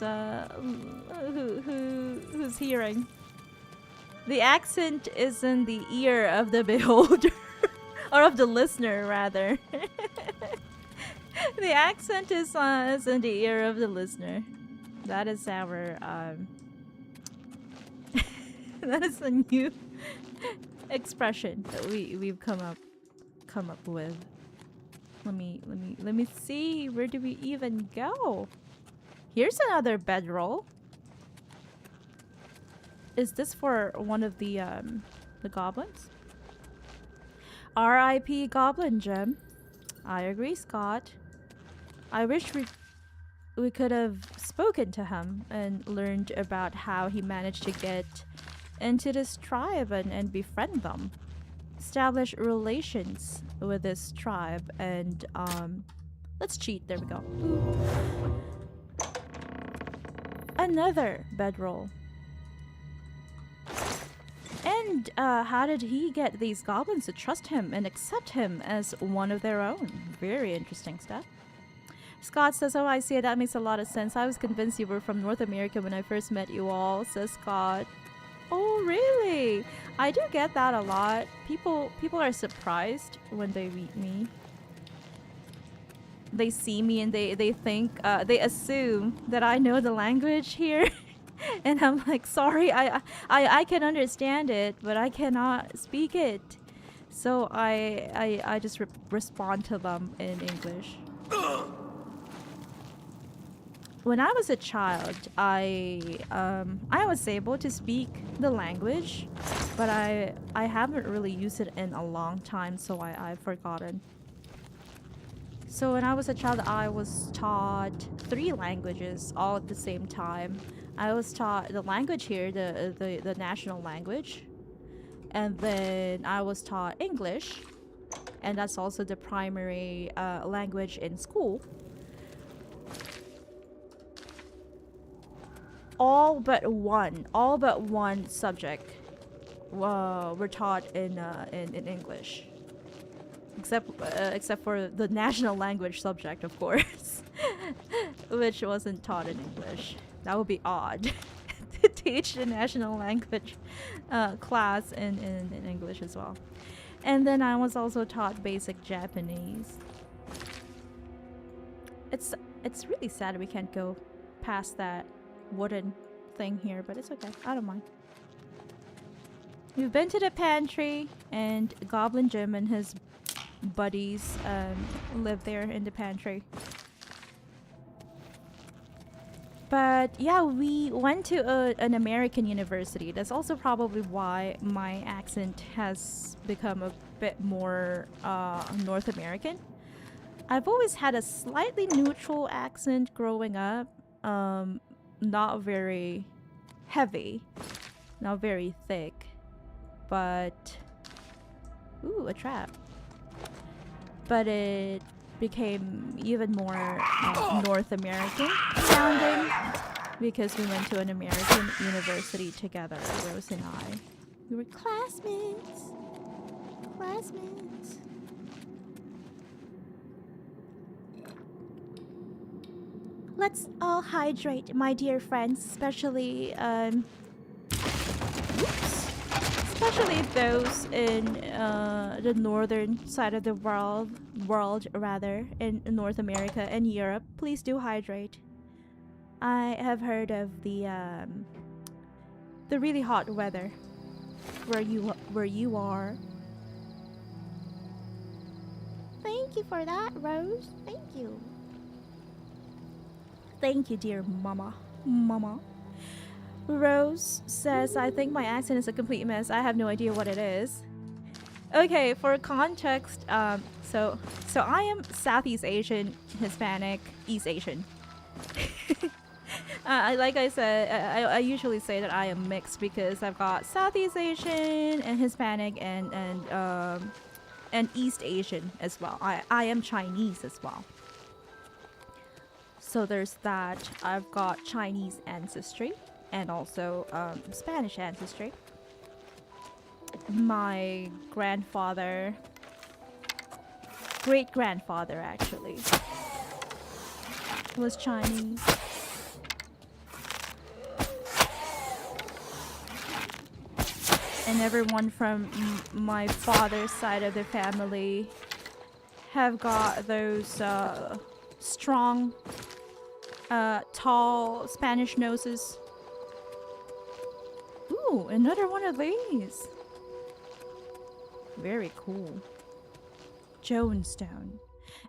hearing. The accent is in the ear of the beholder. Or of the listener, rather. The accent is in the ear of the listener. That is our that is a new expression that we've come up with. Let me see, where do we even go? Here's another bedroll. Is this for one of the goblins? R.I.P. Goblin Gem. I agree, Scott. I wish we could have spoken to him and learned about how he managed to get into this tribe and befriend them. Establish relations with this tribe and let's cheat. There we go. Another bedroll. And how did he get these goblins to trust him and accept him as one of their own? Very interesting stuff. Scott says, oh, I see it. That makes a lot of sense. I was convinced you were from North America when I first met you all, says Scott. Oh, really? I do get that a lot. People are surprised when they meet me. They see me and they think, they assume that I know the language here. And I'm like, sorry, I can understand it, but I cannot speak it. So I just respond to them in English. When I was a child, I was able to speak the language, but I haven't really used it in a long time, so I've forgotten. So when I was a child, I was taught 3 languages all at the same time. I was taught the language here, the national language, and then I was taught English, and that's also the primary language in school. All but one subject were taught in English, except for the national language subject, of course, which wasn't taught in English. That would be odd to teach the national language class in English as well. And then I was also taught basic Japanese. It's really sad we can't go past that wooden thing here, but it's okay. I don't mind. We've been to the pantry, and Goblin Jim and his buddies live there in the pantry. But yeah, we went to an American university. That's also probably why my accent has become a bit more North American. I've always had a slightly neutral accent growing up. Not very heavy, not very thick, but... Ooh, a trap. But it became even more North American sounding because we went to an American university together, Rose and I. We were classmates. Classmates. Let's all hydrate, my dear friends, especially especially those in the northern side of the world rather, in North America and Europe. Please do hydrate. I have heard of the really hot weather where you are. Thank you for that, Rose. Thank you. Thank you, dear mama. Mama. Rose says, I think my accent is a complete mess. I have no idea what it is. Okay, for context, so I am Southeast Asian, Hispanic, East Asian. Like I said, I usually say that I am mixed because I've got Southeast Asian and Hispanic and East Asian as well. I am Chinese as well. So there's that. I've got Chinese ancestry and also Spanish ancestry. My grandfather, great-grandfather actually, was Chinese. And everyone from my father's side of the family have got those strong, tall Spanish noses. Ooh, another one of these. Very cool. Jonestone.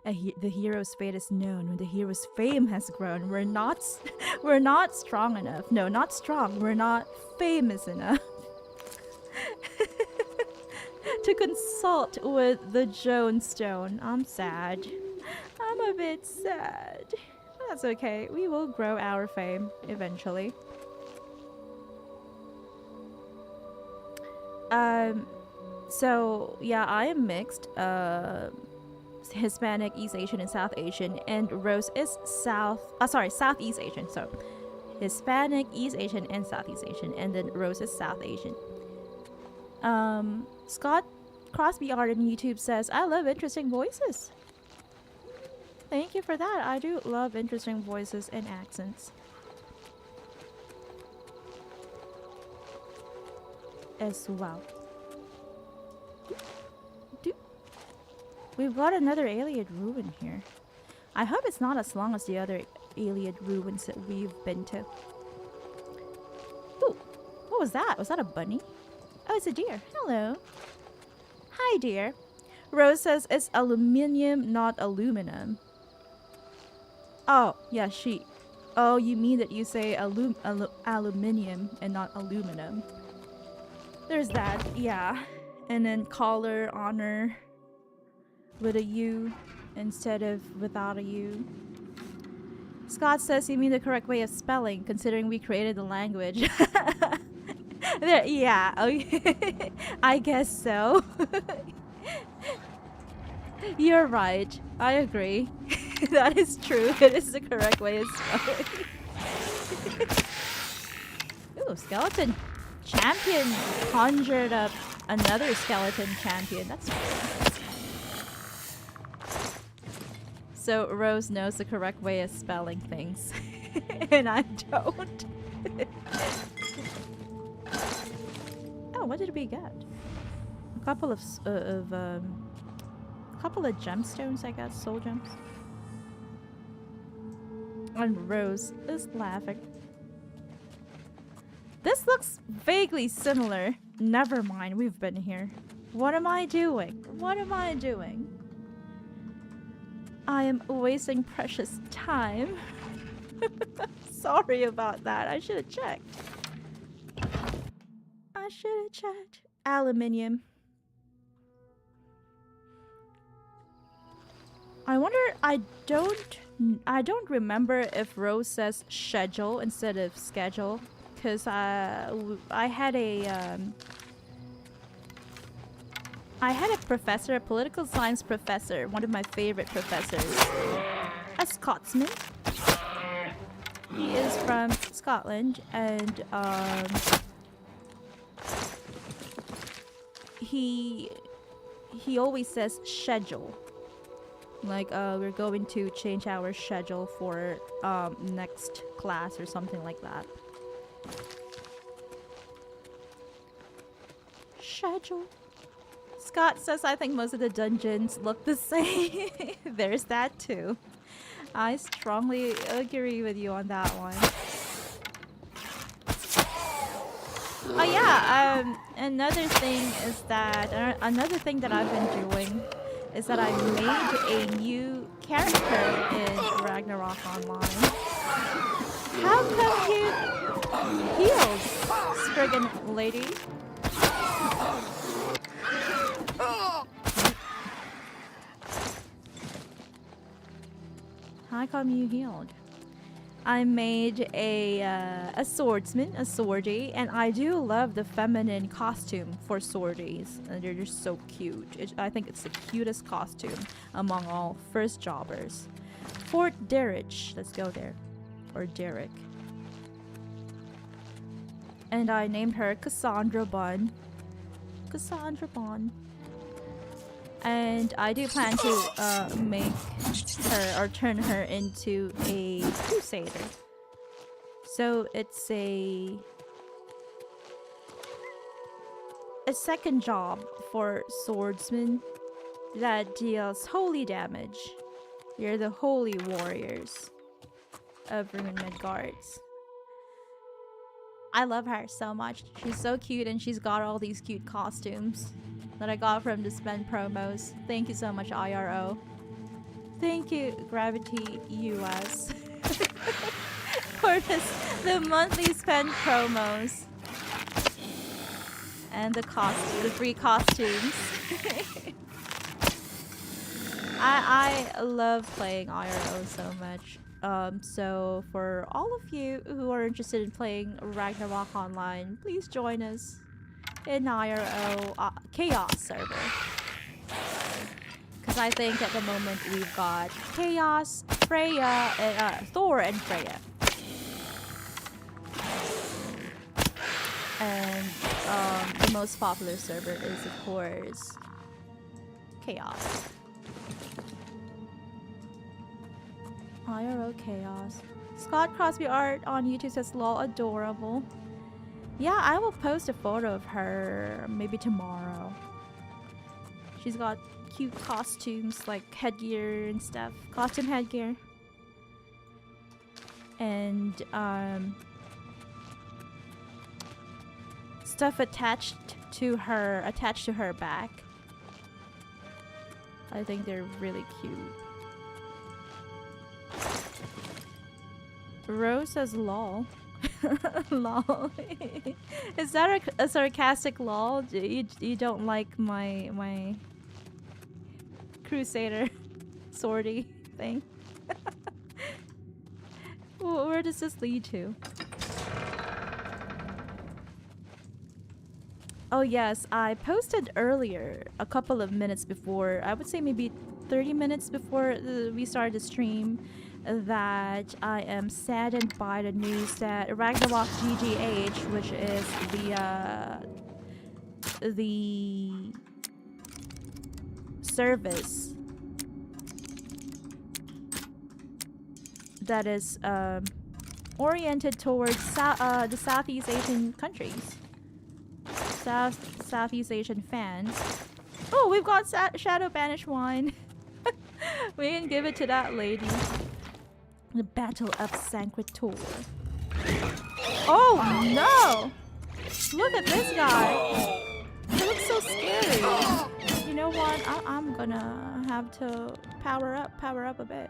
The hero's fate is known when the hero's fame has grown. We're not strong enough. No, not strong. We're not famous enough to consult with the Jonestone. I'm sad. I'm a bit sad. That's okay. We will grow our fame eventually. So yeah, I am mixed. Hispanic, East Asian, and South Asian, and Rose is Southeast Asian. So Hispanic, East Asian, and Southeast Asian, and then Rose is South Asian. Scott Crosby Art on YouTube says, I love interesting voices. Thank you for that. I do love interesting voices and accents. As well. We've got another Iliad ruin here. I hope it's not as long as the other Iliad ruins that we've been to. Ooh, what was that? Was that a bunny? Oh, it's a deer. Hello. Hi, dear. Rose says it's aluminium, not aluminum. Oh, yeah, she. Oh, you mean that you say aluminium and not aluminum. There's that, yeah. And then collar, honor, with a U instead of without a U. Scott says you mean the correct way of spelling, considering we created the language. There, yeah, okay. I guess so. You're right. I agree. That is true. It is the correct way of spelling. Ooh, skeleton champion conjured up another skeleton champion. That's cool. So Rose knows the correct way of spelling things. And I don't. Oh, what did we get? A couple of gemstones, I guess, soul gems. And Rose is laughing. This looks vaguely similar. Never mind, we've been here. What am I doing? What am I doing? I am wasting precious time. Sorry about that. I should have checked. I should have checked. Aluminium. I wonder, I don't remember if Rose says schedule instead of schedule, because I had a professor, a political science professor, one of my favorite professors, a Scotsman. He is from Scotland, and he always says schedule. Like, we're going to change our schedule for next class or something like that. Schedule. Scott says, I think most of the dungeons look the same. There's that too. I strongly agree with you on that one. Oh yeah, another thing is that, another thing that I've been doing is that I made a new character in Ragnarok Online. How come you healed, Spriggan lady? How come you healed? I made a swordsman, a swordie, and I do love the feminine costume for swordies. And they're just so cute. I think it's the cutest costume among all first jobbers. Fort Derich, let's go there. Or Derek. And I named her Cassandra Bunn. Cassandra Bunn. And I do plan to make her or turn her into a crusader. So it's a second job for swordsmen that deals holy damage. You're the holy warriors of Ruin Midgards. I love her so much. She's so cute, and she's got all these cute costumes that I got from the spend promos. Thank you so much, IRO. Thank you, Gravity US, for the monthly spend promos and the free costumes. I love playing IRO so much. So for all of you who are interested in playing Ragnarok Online, please join us in IRO Chaos server. Because I think at the moment we've got Chaos, Freya, Thor and Freya. And the most popular server is, of course, Chaos. IRO Chaos. Scott Crosby art on YouTube says lol adorable. Yeah, I will post a photo of her maybe tomorrow. She's got cute costumes like headgear and stuff. Costume headgear. And stuff attached to her back. I think they're really cute. Rose says lol. Lol. Is that a sarcastic lol? You don't like my Crusader swordy thing? Where does this lead to? Oh yes, I posted earlier, a couple of minutes before, I would say maybe 30 minutes before we started the stream, that I am saddened by the news that Ragnarok GGH, which is the service that is oriented towards the Southeast Asian countries. Southeast Asian fans. Oh, we've got Shadow Banish wine. We can give it to that lady. The Battle of Sanctuary. Oh no! Look at this guy. He looks so scary. You know what? I'm gonna have to power up a bit.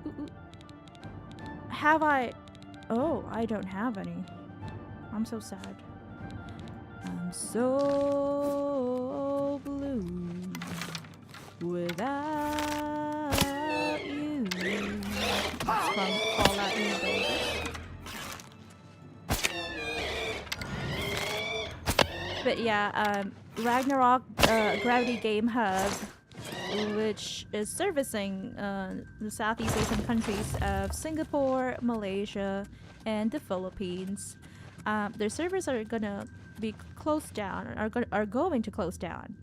Ooh. Have I? Oh, I don't have any. I'm so sad. I'm so blue without you. That's from Fallout New Vegas. But yeah, Ragnarok Gravity Game Hub, which is servicing the Southeast Asian countries of Singapore, Malaysia, and the Philippines. Their servers are gonna be closed down, are going to close down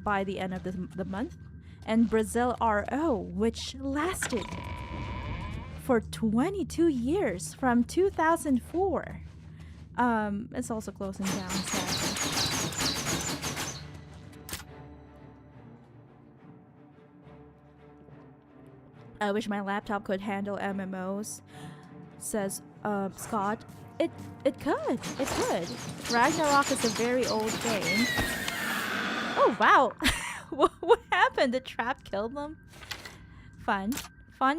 by the end of the month. And Brazil RO, which lasted for 22 years from 2004, it's also closing down, sadly. I wish my laptop could handle MMOs, says Scott. It could. Ragnarok is a very old game. Oh wow. What happened? The trap killed them? Fun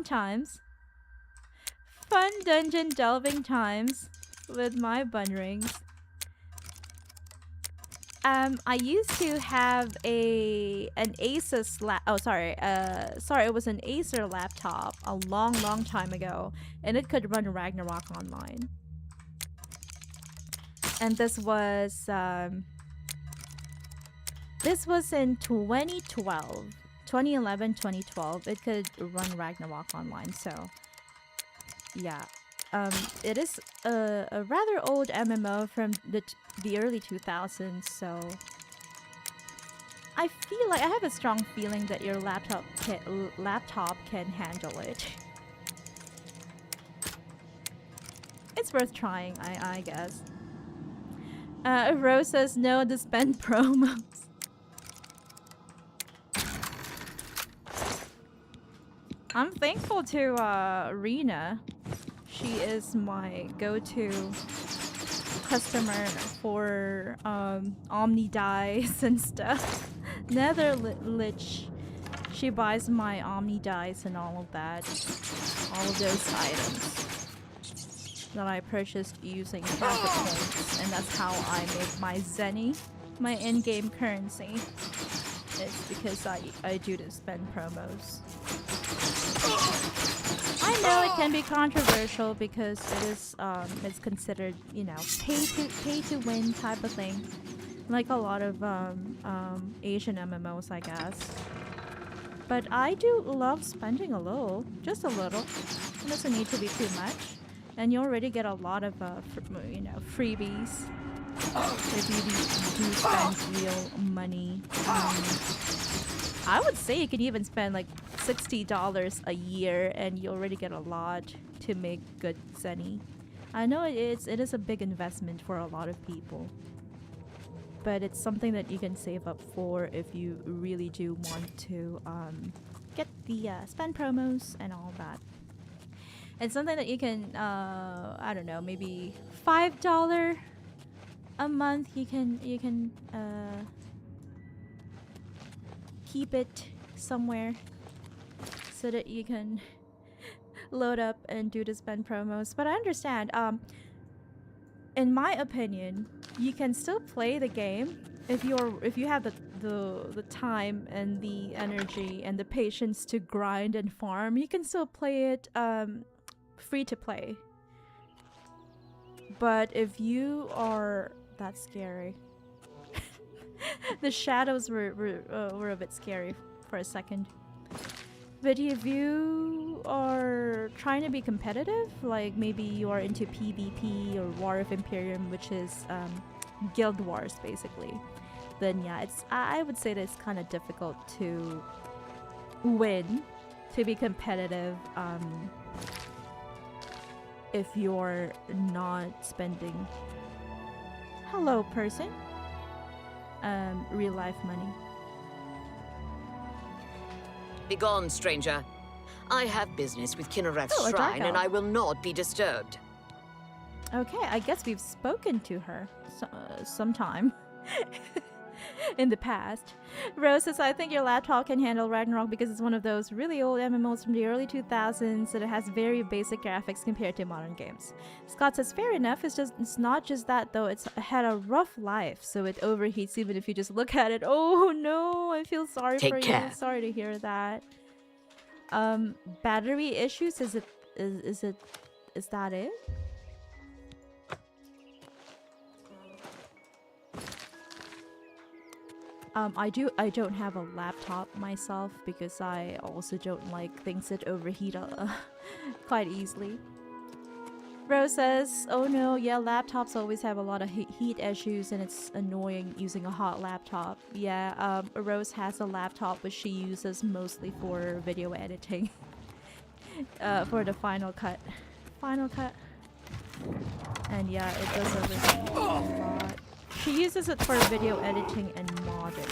times. Fun dungeon delving times with my bunnrings. I used to have an Asus it was an Acer laptop a long time ago, and it could run Ragnarok online. And this was in 2011, 2012. It could run Ragnarok online, so yeah. It is a rather old MMO from the early 2000s, so I feel like I have a strong feeling that your laptop can handle it. It's worth trying, I guess. Rose says no to spend promos. I'm thankful to Rena. She is my go-to customer for Omni dice and stuff. Netherlich, she buys my Omni dice and all of that. All of those items that I purchased using profit points, and that's how I make my Zenny, my in-game currency. It's because I do to spend promos. I know it can be controversial because it is it's considered, you know, pay to win type of thing, like a lot of Asian MMOs, I guess. But I do love spending a little, just a little. It doesn't need to be too much. and you already get a lot of freebies if you do spend real money. I would say you can even spend like $60 a year, and you already get a lot to make good zenny. I know it is a big investment for a lot of people, but it's something that you can save up for if you really do want to get the spend promos and all that. It's something that you can, I don't know, maybe $5 a month. You can keep it somewhere so that you can load up and do the spend promos. But I understand. In my opinion, you can still play the game if you have the time and the energy and the patience to grind and farm. You can still play it free to play. But if you are that's scary. The shadows were a bit scary for a second. But if you are trying to be competitive, like maybe you are into PvP or War of Imperium, which is guild wars basically, then yeah, I would say that it's kind of difficult to win, to be competitive, if you're not spending, hello person, real life money. Begone, stranger. I have business with Kinnereth's Oh, a dark shrine, and elf. I will not be disturbed. Okay, I guess we've spoken to her sometime in the past. Rose says, I think your laptop can handle Ragnarok because it's one of those really old MMOs from the early 2000s that it has very basic graphics compared to modern games. Scott says, fair enough, it's not just that though, it's had a rough life, so it overheats even if you just look at it. Oh no, I feel sorry Take for care. you. Sorry to hear that. Battery issues, is that it? I don't have a laptop myself because I also don't like things that overheat quite easily. Rose says, oh no, yeah, laptops always have a lot of heat issues and it's annoying using a hot laptop. Yeah, Rose has a laptop which she uses mostly for video editing. For the Final Cut. And yeah, it does overheat a lot. She uses it for video editing and modding.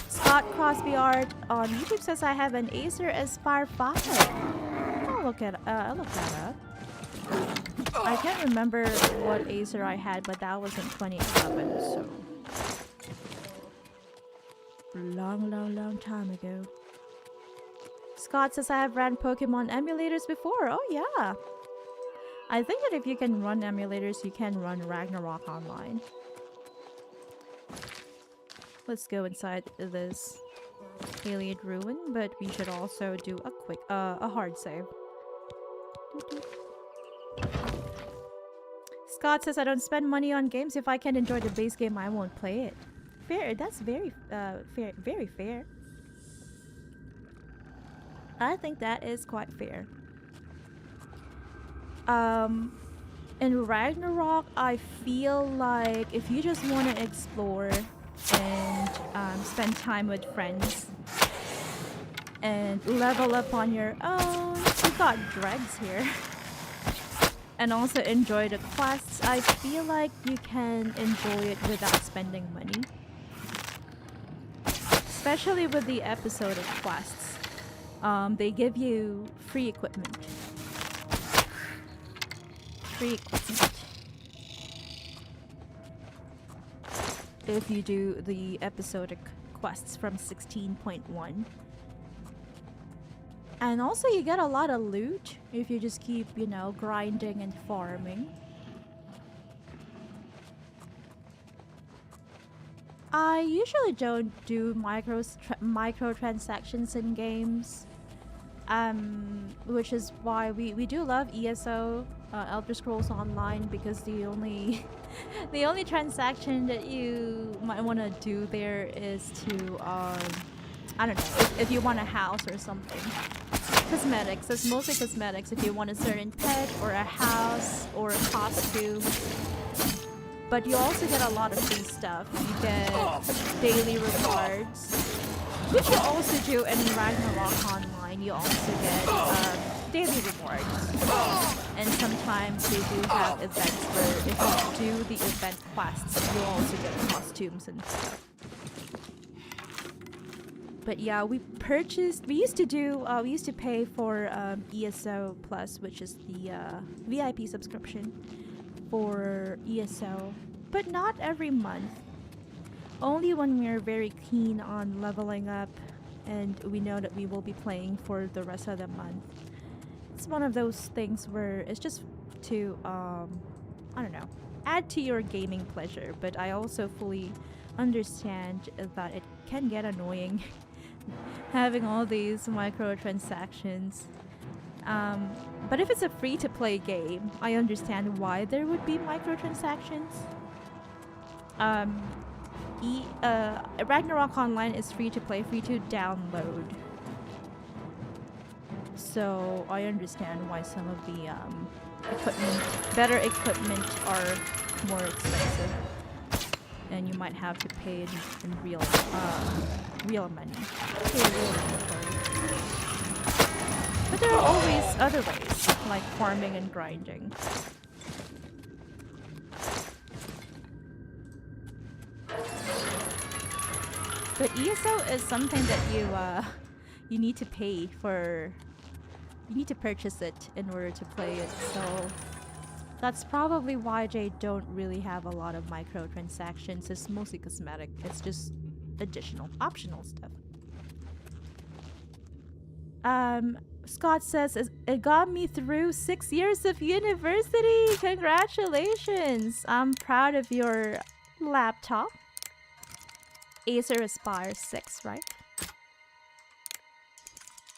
Scott Crosby Art on YouTube says I have an Acer Aspire 5. I'll look that up. I can't remember what Acer I had, but that was in 2011, so long time ago. Scott says I have ran Pokemon emulators before. Oh yeah. I think that if you can run emulators, you can run Ragnarok online. Let's go inside this Alien Ruin, but we should also do a quick, a hard save. Scott says I don't spend money on games. If I can't enjoy the base game, I won't play it. Fair. That's very, very fair. I think that is quite fair. In Ragnarok, I feel like if you just want to explore and spend time with friends and level up on your own, we got dregs here, and also enjoy the quests, I feel like you can enjoy it without spending money. Especially with the episodic quests. They give you free equipment. If you do the episodic quests from 16.1. And also you get a lot of loot if you just keep, you know, grinding and farming. I usually don't do microtransactions in games. Which is why we do love ESO, Elder Scrolls Online, because the only the only transaction that you might want to do there is to I don't know, if you want a house or something. Cosmetics, it's mostly cosmetics if you want a certain pet or a house or a costume. But you also get a lot of free stuff. You get daily rewards, which you also do in Ragnarok Online. You also get daily rewards. And sometimes they do have events where if you do the event quests, you also get costumes and stuff. But yeah, we used to pay for ESO Plus, which is the VIP subscription for ESO, but not every month. Only when we're very keen on leveling up and we know that we will be playing for the rest of the month. It's one of those things where it's just to, I don't know, add to your gaming pleasure, but I also fully understand that it can get annoying having all these microtransactions. But if it's a free-to-play game, I understand why there would be microtransactions. Ragnarok Online is free-to-play, free to download. So I understand why some of the better equipment are more expensive. And you might have to pay in real money. But there are always other ways, like farming and grinding. But ESO is something that you need to pay for. You need to purchase it in order to play it. So that's probably why they don't really have a lot of microtransactions. It's mostly cosmetic. It's just additional, optional stuff. Scott says, it got me through 6 years of university. Congratulations. I'm proud of your laptop. Acer Aspire 6, right?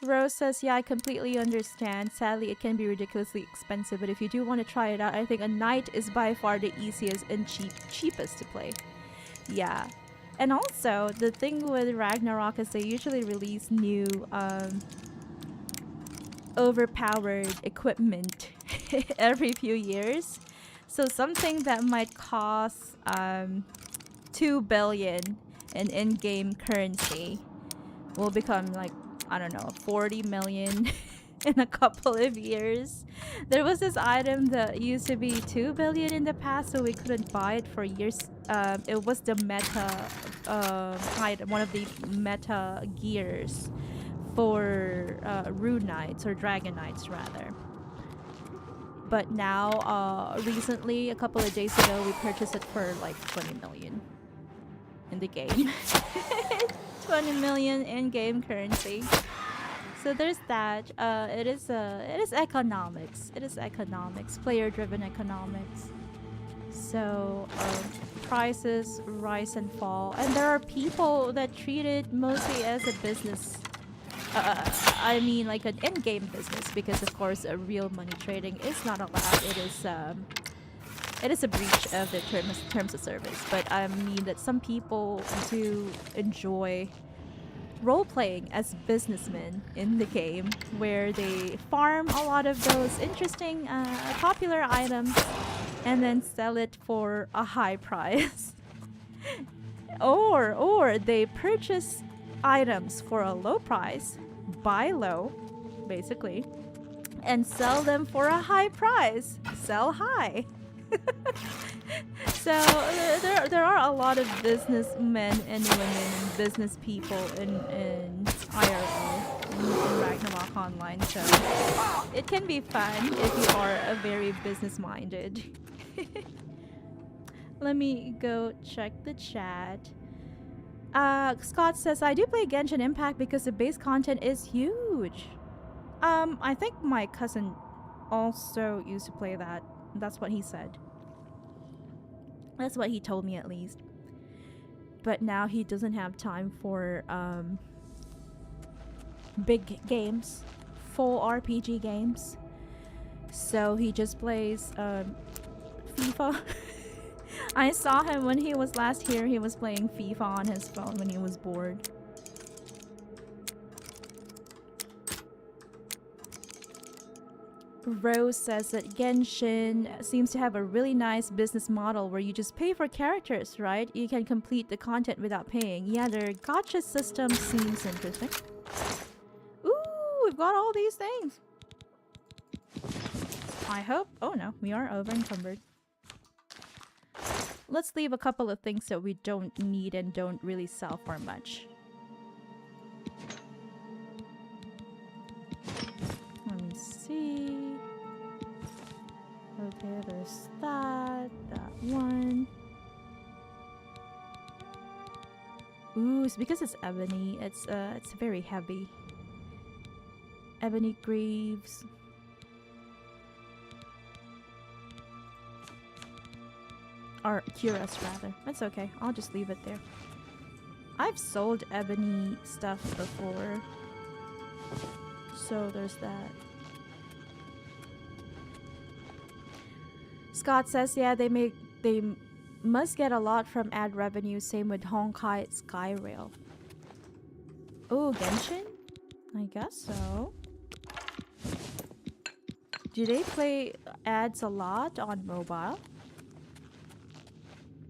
Rose says, yeah, I completely understand. Sadly, it can be ridiculously expensive, but if you do want to try it out, I think a knight is by far the easiest and cheapest to play. Yeah. And also, the thing with Ragnarok is they usually release new overpowered equipment every few years. So something that might cost 2 billion in-game currency will become like, I don't know, 40 million in a couple of years. There was this item that used to be 2 billion in the past, so we couldn't buy it for years. It was the meta item, one of the meta gears for Rune Knights, or Dragon Knights rather. But now, recently, a couple of days ago, we purchased it for like 20 million in the game. 20 million in-game currency. So there's that. It is economics. It is economics, player-driven economics. So prices rise and fall, and there are people that treat it mostly as a business. I mean, like an in-game business, because of course, real money trading is not allowed. It is a breach of the terms of service. But I mean that some people do enjoy role-playing as businessmen in the game, where they farm a lot of those interesting, popular items and then sell it for a high price. or they purchase items for a low price, buy low, basically, and sell them for a high price, sell high. So there are a lot of businessmen and women and business people in IRL, in Ragnarok Online, so it can be fun if you are a very business-minded. Let me go check the chat. Scott says, I do play Genshin Impact because the base content is huge. I think my cousin also used to play that. That's what he said. That's what he told me, at least. But now he doesn't have time for big games, full RPG games. So he just plays FIFA. I saw him when he was last here. He was playing FIFA on his phone when he was bored. Rose says that Genshin seems to have a really nice business model where you just pay for characters, right? You can complete the content without paying. Yeah, their gacha system seems interesting. Ooh, we've got all these things. I hope... Oh no, we are over encumbered. Let's leave a couple of things that we don't need and don't really sell for much. Let me see. Okay, there's that one. Ooh, it's because it's ebony. It's very heavy. Ebony greaves. Or cuirass rather. That's okay. I'll just leave it there. I've sold ebony stuff before. So there's that. Scott says, yeah, they must get a lot from ad revenue. Same with Honkai Skyrail. Oh, Genshin? I guess so. Do they play ads a lot on mobile?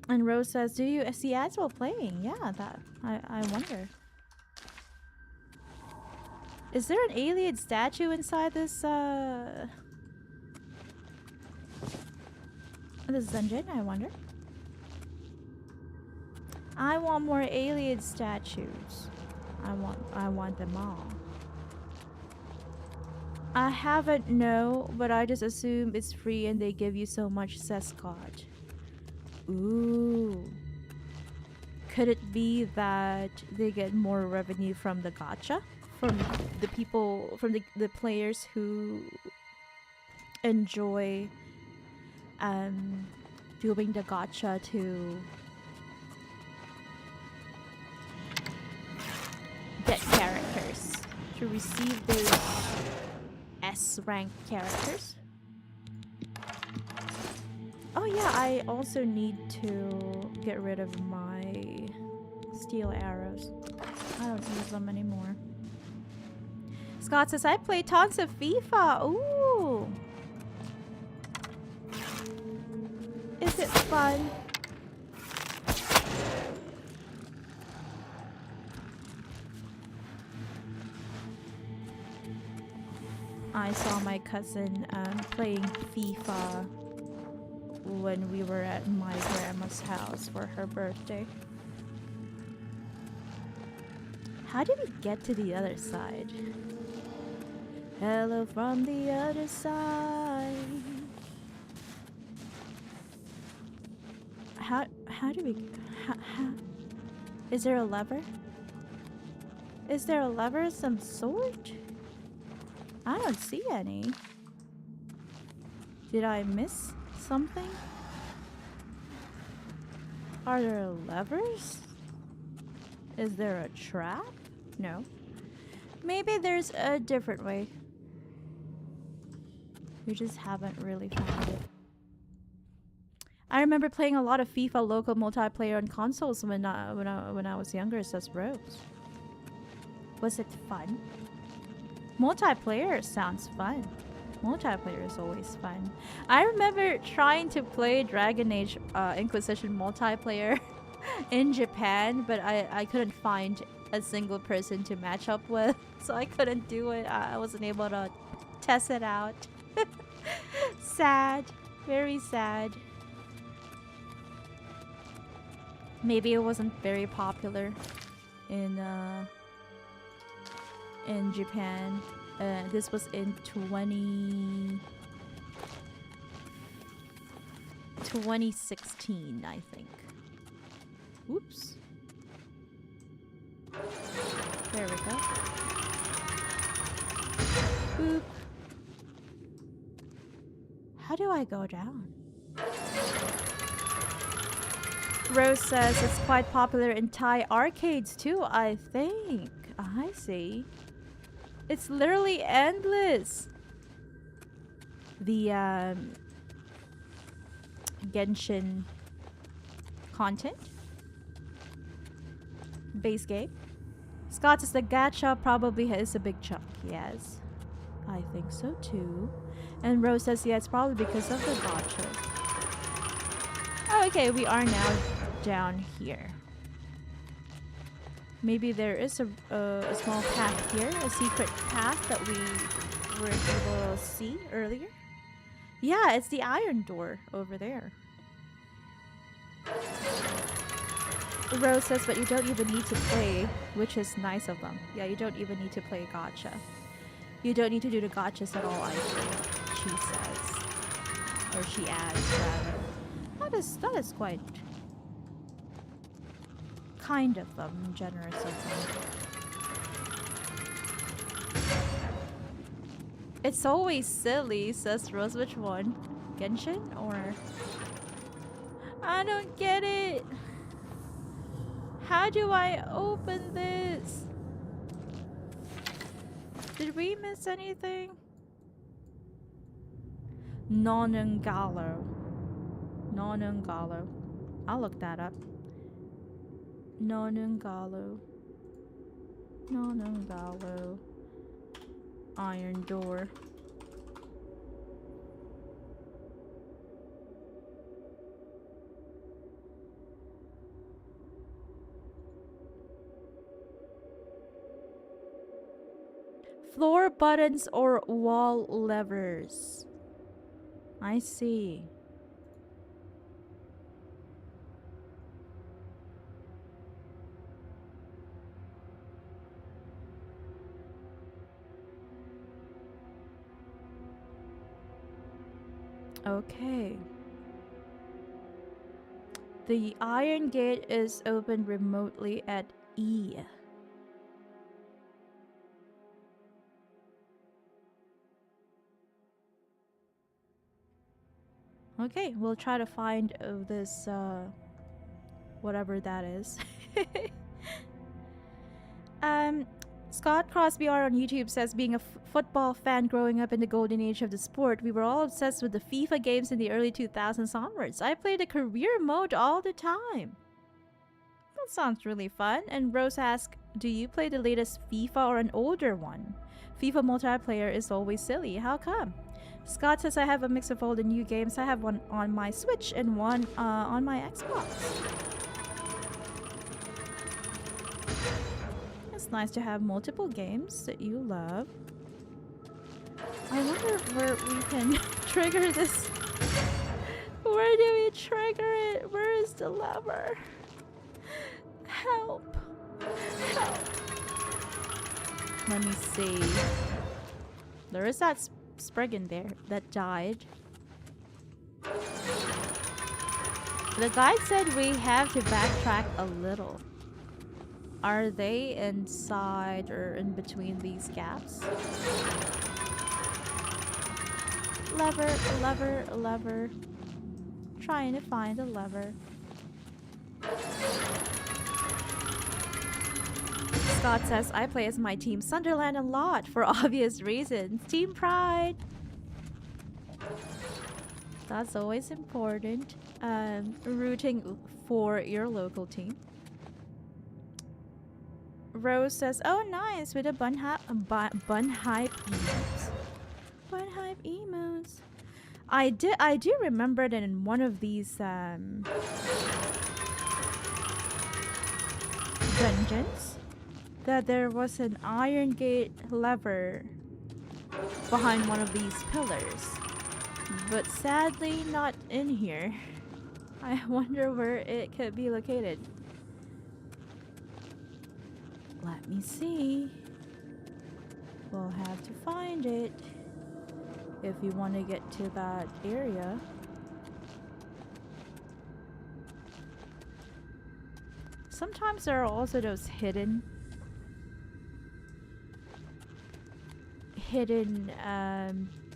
And Rose says, do you see ads while playing? Yeah, that I wonder. Is there an alien statue inside this dungeon? I wonder. I want more alien statues. I want them all. I haven't but I just assume it's free and they give you so much, says Scott. Ooh. Could it be that they get more revenue from the gacha? From the people, from the players who enjoy doing the gacha to get characters, to receive those S rank characters. Oh yeah, I also need to get rid of my steel arrows. I don't use them anymore. Scott says, I play tons of FIFA. Ooh. Is it fun? I saw my cousin playing FIFA when we were at my grandma's house for her birthday. How did we get to the other side? Hello from the other side. How do we... Is there a lever? Is there a lever of some sort? I don't see any. Did I miss something? Are there levers? Is there a trap? No. Maybe there's a different way. We just haven't really found it. I remember playing a lot of FIFA local multiplayer on consoles when I was younger, says Rose. Was it fun? Multiplayer sounds fun. Multiplayer is always fun. I remember trying to play Dragon Age Inquisition multiplayer in Japan, but I couldn't find a single person to match up with, so I couldn't do it. I wasn't able to test it out. Sad. Very sad. Maybe it wasn't very popular in Japan. This was in 2016, I think. Oops. There we go. Boop. How do I go down? Rose says it's quite popular in Thai arcades too, I think. I see. It's literally endless. The Genshin content. Base game. Scott says the gacha probably is a big chunk. Yes, I think so too. And Rose says, yeah, it's probably because of the gotcha. Oh, okay, we are now down here. Maybe there is a small path here, a secret path that we were able to see earlier. Yeah, it's the iron door over there. Rose says, but you don't even need to play, which is nice of them. Yeah, you don't even need to play gotcha. You don't need to do the gotchas at all, I think, she says. Or she adds, rather. That is quite kind of them, generous of them. It's always silly, says Rose. Which one? Genshin or... I don't get it. How do I open this? Did we miss anything? Nonungalo. Nonungalo. I'll look that up. Nonungalo. Nonungalo. Iron door. Floor buttons or wall levers. I see. Okay. The iron gate is opened remotely at E. Okay, we'll try to find this, whatever that is. Scott Crosby R on YouTube says, being a football fan growing up in the golden age of the sport, we were all obsessed with the FIFA games in the early 2000s onwards. I played the career mode all the time. That sounds really fun. And Rose asks, do you play the latest FIFA or an older one? FIFA multiplayer is always silly. How come? Scott says, I have a mix of old and new games. I have one on my Switch and one on my Xbox. It's nice to have multiple games that you love. I wonder where we can trigger this. Where do we trigger it? Where is the lever? Help. Help. Let me see. There is that Spriggan there that died. The guide said we have to backtrack a little. Are they inside or in between these gaps? Lever, lever, lever. Trying to find a lever. Scott says, I play as my team Sunderland a lot for obvious reasons. Team pride. That's always important. Rooting for your local team. Rose says, oh nice, with a bunnhop emotes. Bunnhop emotes. I do remember that in one of these dungeons that there was an iron gate lever behind one of these pillars. But sadly not in here. I wonder where it could be located. Let me see. We'll have to find it if you want to get to that area. Sometimes there are also those hidden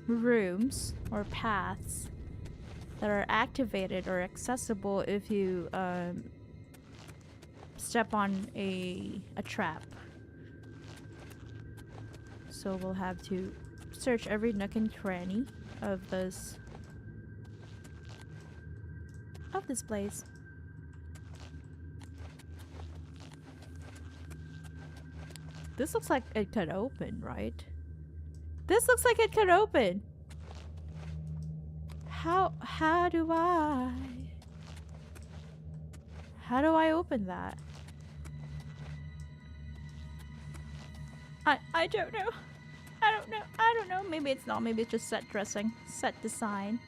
rooms or paths that are activated or accessible if you step on a trap. So we'll have to search every nook and cranny of this place. This looks like it could open, right? This looks like it could open. How do I open that? I don't know. I don't know. Maybe it's not. Maybe it's just set dressing. Set design.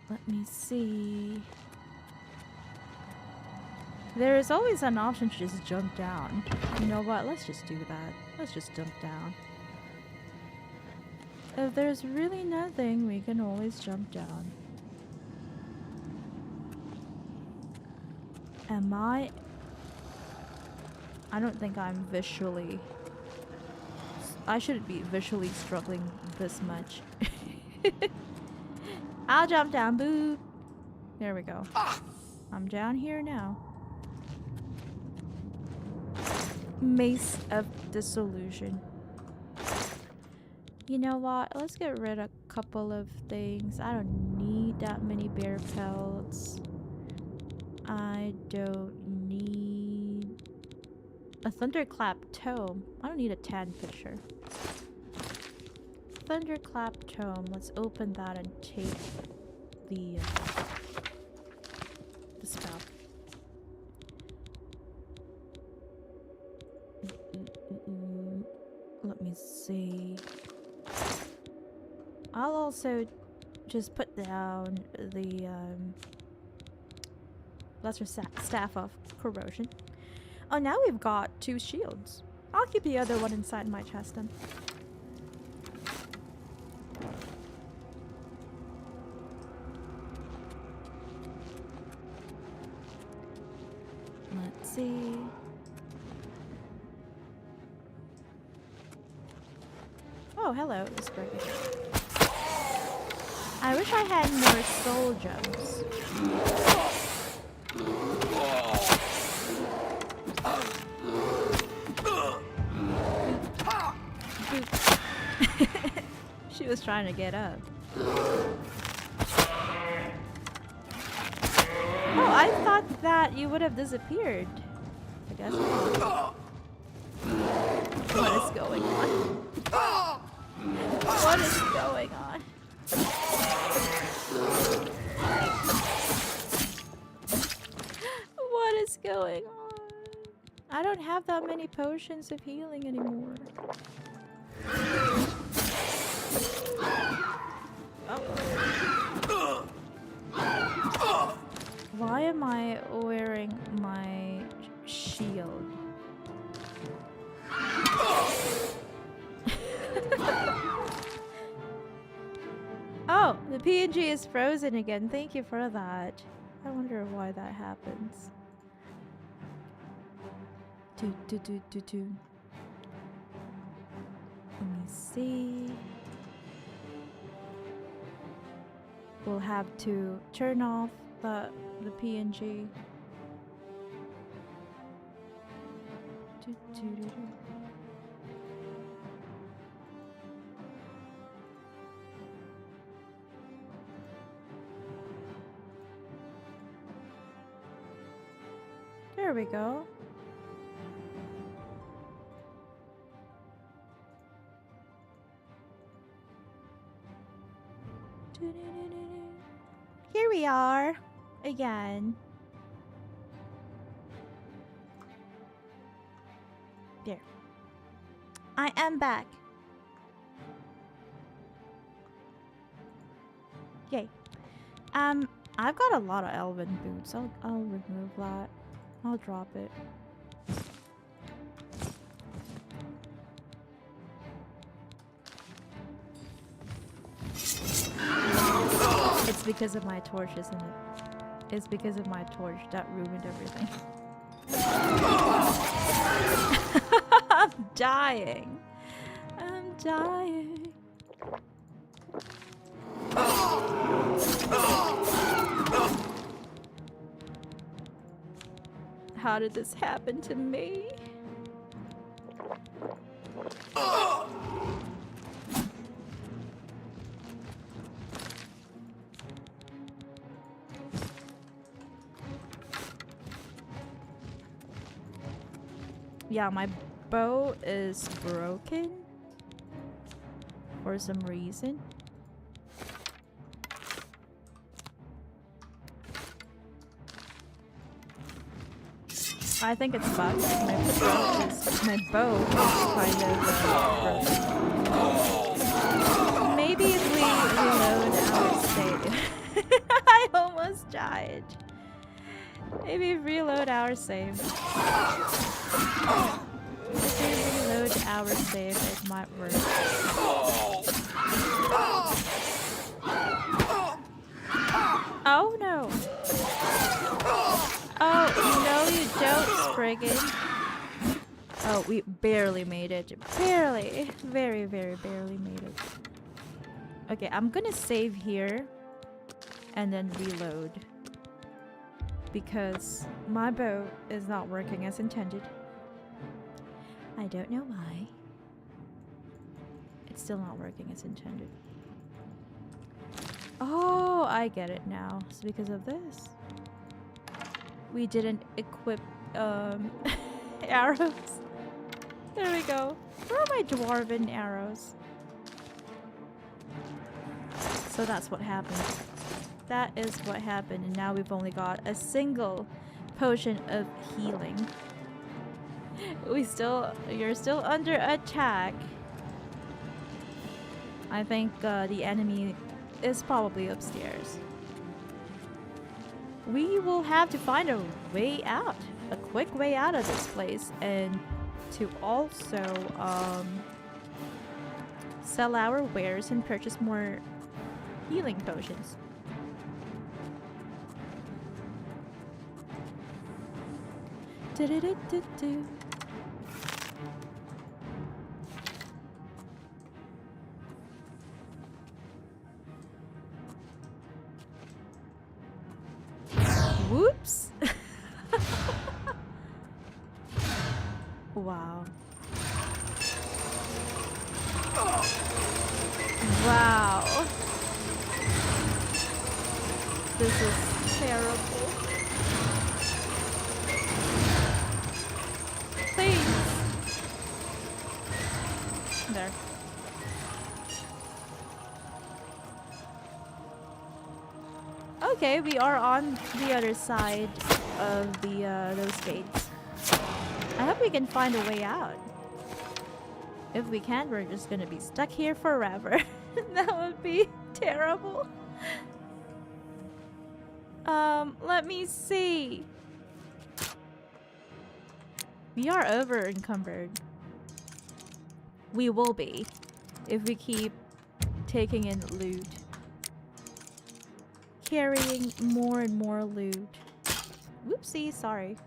Let me see. There is always an option to just jump down. You know what? Let's just do that. Let's just jump down. If there's really nothing, we can always jump down. Am I don't think I'm visually... I shouldn't be visually struggling this much. I'll jump down, boo! There we go. I'm down here now. Mace of Disillusion. You know what? Let's get rid of a couple of things. I don't need that many bear pelts. I don't need a thunderclap tome. I don't need a tan picture. Thunderclap tome. Let's open that and take the spell. Let me see. I'll also just put down the lesser staff of corrosion. Oh, now we've got 2 shields. I'll keep the other one inside my chest then. Let's see. Oh, hello, it's broken. I wish I had more soul gems. She was trying to get up. Oh, I thought that you would have disappeared. I guess not. What is going on? What is going on? What is going on? I don't have that many potions of healing anymore. Oh. Why am I wearing my shield? Oh, the PNG is frozen again. Thank you for that. I wonder why that happens. Let me see. We'll have to turn off the PNG. There we go. Here we are again. There. I am back. Yay. I've got a lot of elven boots. I'll remove that. I'll drop it. It's because of my torch, isn't it? It's because of my torch that ruined everything. I'm dying. I'm dying. How did this happen to me? Yeah, my bow is broken for some reason. I think it's bugged. My bow is kind of broken. Maybe if we reload our save. I almost died. Maybe reload our save. If we reload our save, it might work. Oh no! Oh no, you don't, Spriggan. Oh, we barely made it. Barely. Very, very barely made it. Okay, I'm gonna save here and then reload. Because my bow is not working as intended. I don't know why. It's still not working as intended. Oh, I get it now. It's because of this. We didn't equip arrows. There we go. Where are my dwarven arrows? So that's what happened. That is what happened, and now we've only got a single potion of healing. You're still under attack. I think the enemy is probably upstairs. We will have to find a way out, a quick way out of this place, and to also sell our wares and purchase more healing potions. Do-do-do-do-do. Whoops. Wow. Wow. This is terrible. Please. There. Okay, we are on the other side of the those gates. I hope we can find a way out. If we can't, we're just gonna be stuck here forever. That would be terrible. Let me see. We are over encumbered. We will be if we keep taking in loot. Carrying more and more loot. Whoopsie, sorry.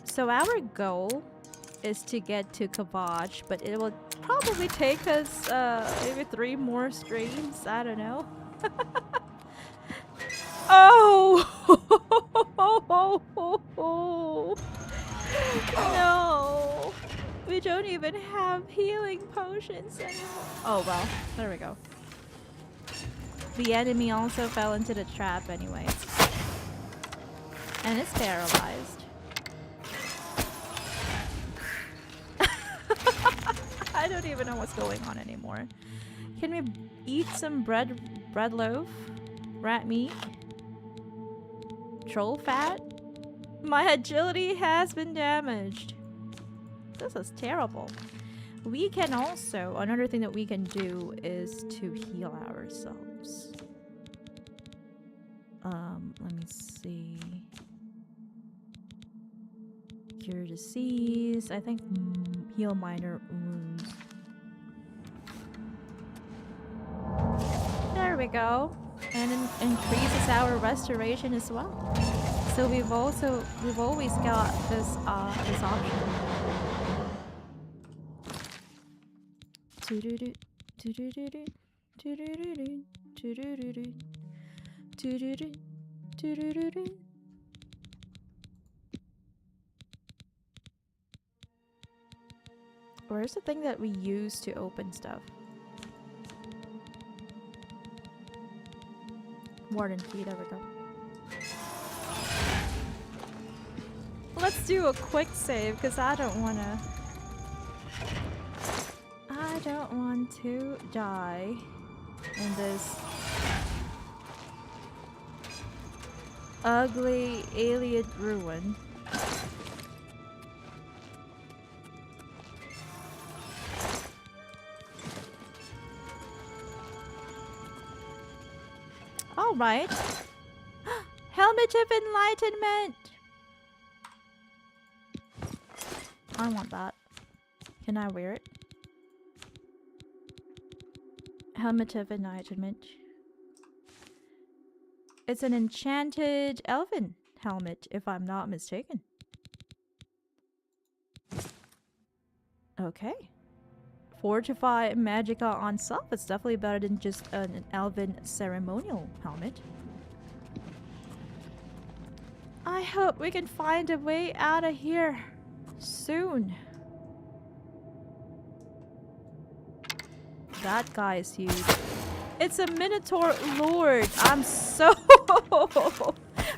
So our goal is to get to Kvatch, but it will probably take us maybe 3 more streams. I don't know. Oh! No! We don't even have healing potions anymore. Oh well, there we go. The enemy also fell into the trap anyway. And it's paralyzed. I don't even know what's going on anymore. Can we eat some bread loaf? Rat meat? Troll fat? My agility has been damaged. This is terrible. We can also, another thing that we can do is to heal ourselves. Let me see. Cure disease. I think heal minor wounds. There we go. And increases our restoration as well. So we've always got this this option. Where's the thing that we use to open stuff? Warden key, there we go. Let's do a quick save because I don't want to die in this. ugly alien ruin. All right. Helmet of Enlightenment. I want that. Can I wear it? Helmet of Enlightenment. It's an enchanted elven helmet, if I'm not mistaken. Okay. Fortify Magica on self. It's definitely better than just an elven ceremonial helmet. I hope we can find a way out of here soon. That guy is huge. It's a Minotaur Lord. I'm so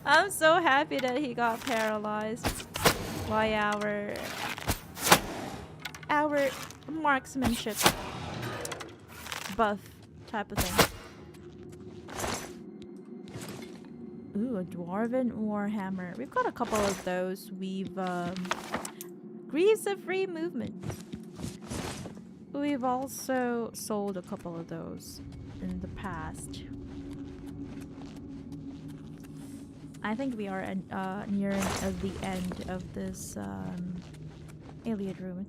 I'm so happy that he got paralyzed by our marksmanship buff type of thing. Ooh, a Dwarven Warhammer. We've got a couple of those. We've Greaves of Free Movement. We've also sold a couple of those in the past. I think we are nearing the end of this Iliad ruin.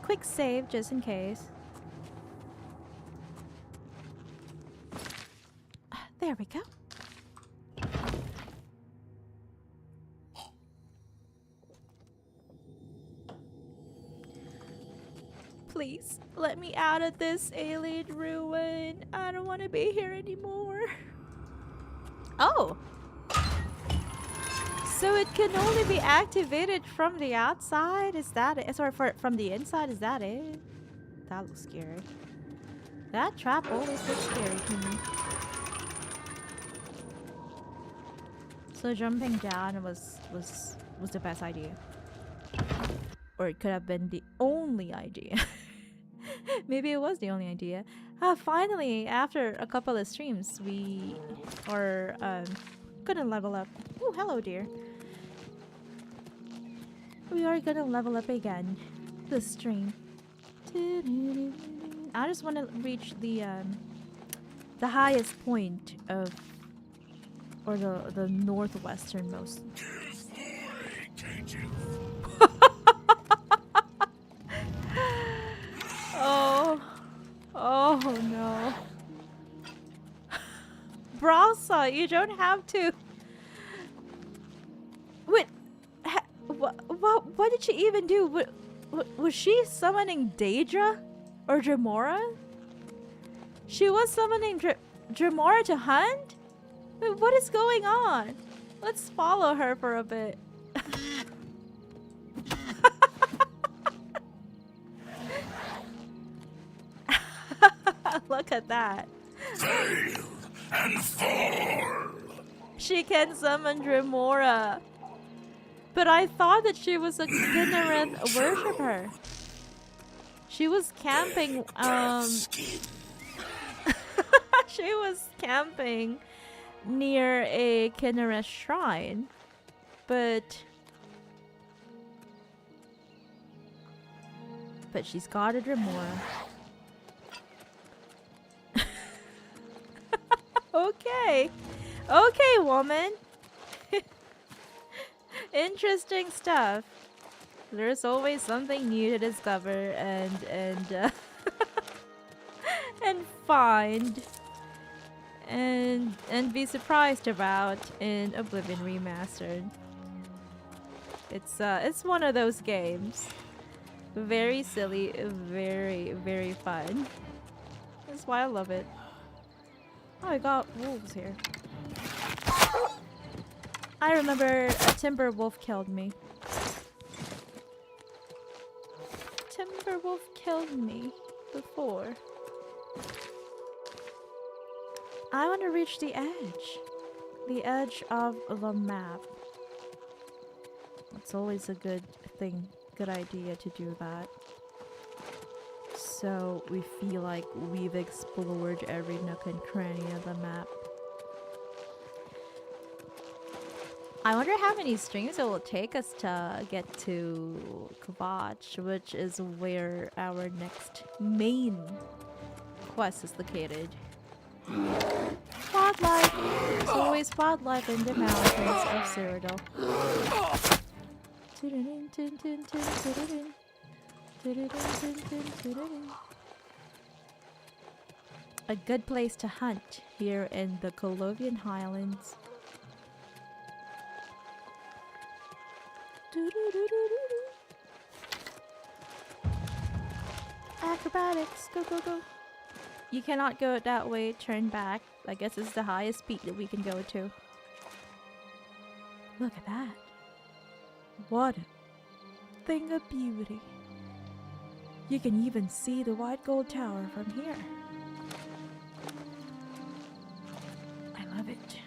Quick save just in case. There we go. Please, let me out of this alien ruin. I don't want to be here anymore. Oh! So it can only be activated from the outside? Is that it? Sorry, from the inside? Is that it? That looks scary. That trap always looks scary to me. So jumping down was the best idea. Or it could have been the only idea. Maybe it was the only idea. Finally, after a couple of streams, we are gonna level up. Oh, hello, dear. We are gonna level up again this stream. I just want to reach the highest point of, or the northwesternmost. Oh no. Brasa, you don't have to. Wait, what did she even do? Was she summoning Daedra or Dremora? She was summoning Dremora to hunt? Wait, what is going on? Let's follow her for a bit. Look at that. Fail and fall. She can summon Dremora. But I thought that she was a Kynareth worshipper. She was camping, she was camping near a Kynareth shrine. But she's got a Dremora. Okay, woman. Interesting stuff. There's always something new to discover and and find and be surprised about in Oblivion Remastered. It's one of those games. Very silly, very, very fun. That's why I love it. Oh, I got wolves here. I remember a timber wolf killed me. Timber wolf killed me before. I want to reach the edge of the map. It's always a good idea to do that. so we feel like we've explored every nook and cranny of the map. I wonder how many streams it will take us to get to Kvatch, which is where our next main quest is located. Wildlife! There's always wildlife in the mountains of Cyrodiil. A good place to hunt here in the Colovian Highlands. Acrobatics, go go go. You cannot go that way, turn back. I guess it's the highest speed that we can go to. Look at that. What a thing of beauty. You can even see the white gold tower from here. I love it.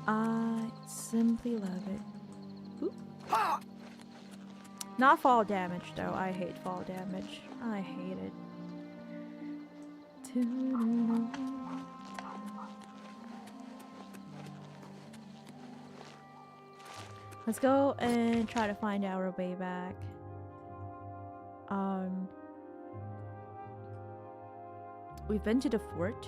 I simply love it. Oop. Not fall damage though. I hate fall damage. I hate it. Let's go and try to find our way back. We've been to the fort.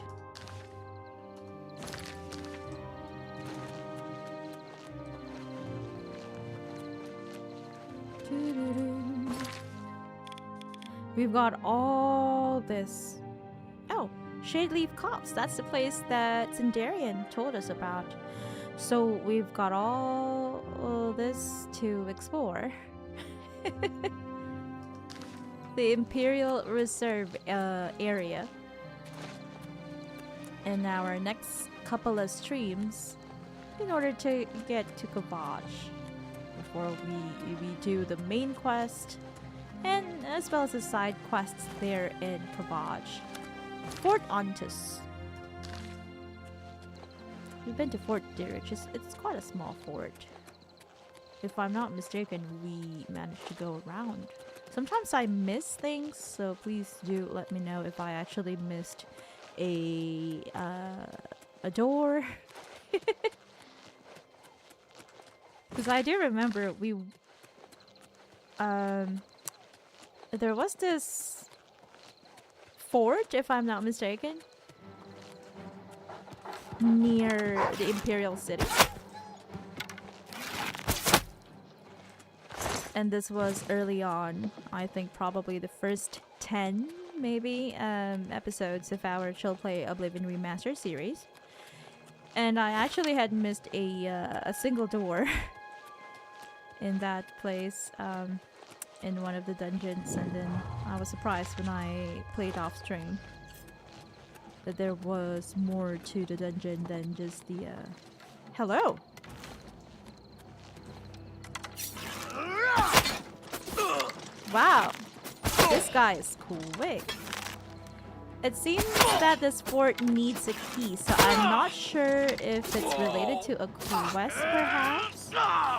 We've got all this. Oh, Shadeleaf Copse. That's the place that Sinderion told us about. So we've got all this to explore. The Imperial Reserve area. In our next couple of streams in order to get to Kvatch before we do the main quest and as well as the side quests there in Kvatch. Fort Ontis. We've been to Fort Dirich. It's quite a small fort. If I'm not mistaken, we managed to go around. Sometimes I miss things, so please do let me know if I actually missed a door. Because I do remember there was this fort, if I'm not mistaken, near the Imperial City. And this was early on, I think probably the first 10 maybe episodes of our Chill Play Oblivion Remastered series. And I actually had missed a single door in that place in one of the dungeons, and then I was surprised when I played off stream that there was more to the dungeon than just the hello. Wow, this guy is quick. It seems that this fort needs a key, so I'm not sure if it's related to a quest, perhaps.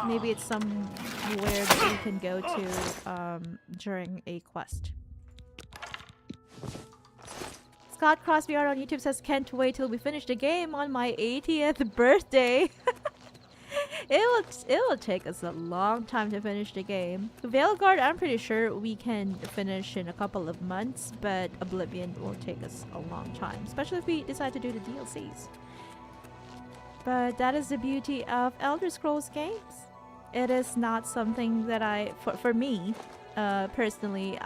Maybe it's somewhere that you can go to during a quest. Scott Crosby Art on YouTube says, "Can't wait till we finish the game on my 80th birthday." It will take us a long time to finish the game. Veilguard, I'm pretty sure we can finish in a couple of months, but Oblivion will take us a long time, especially if we decide to do the DLCs. But that is the beauty of Elder Scrolls games. It is not something that for me, personally,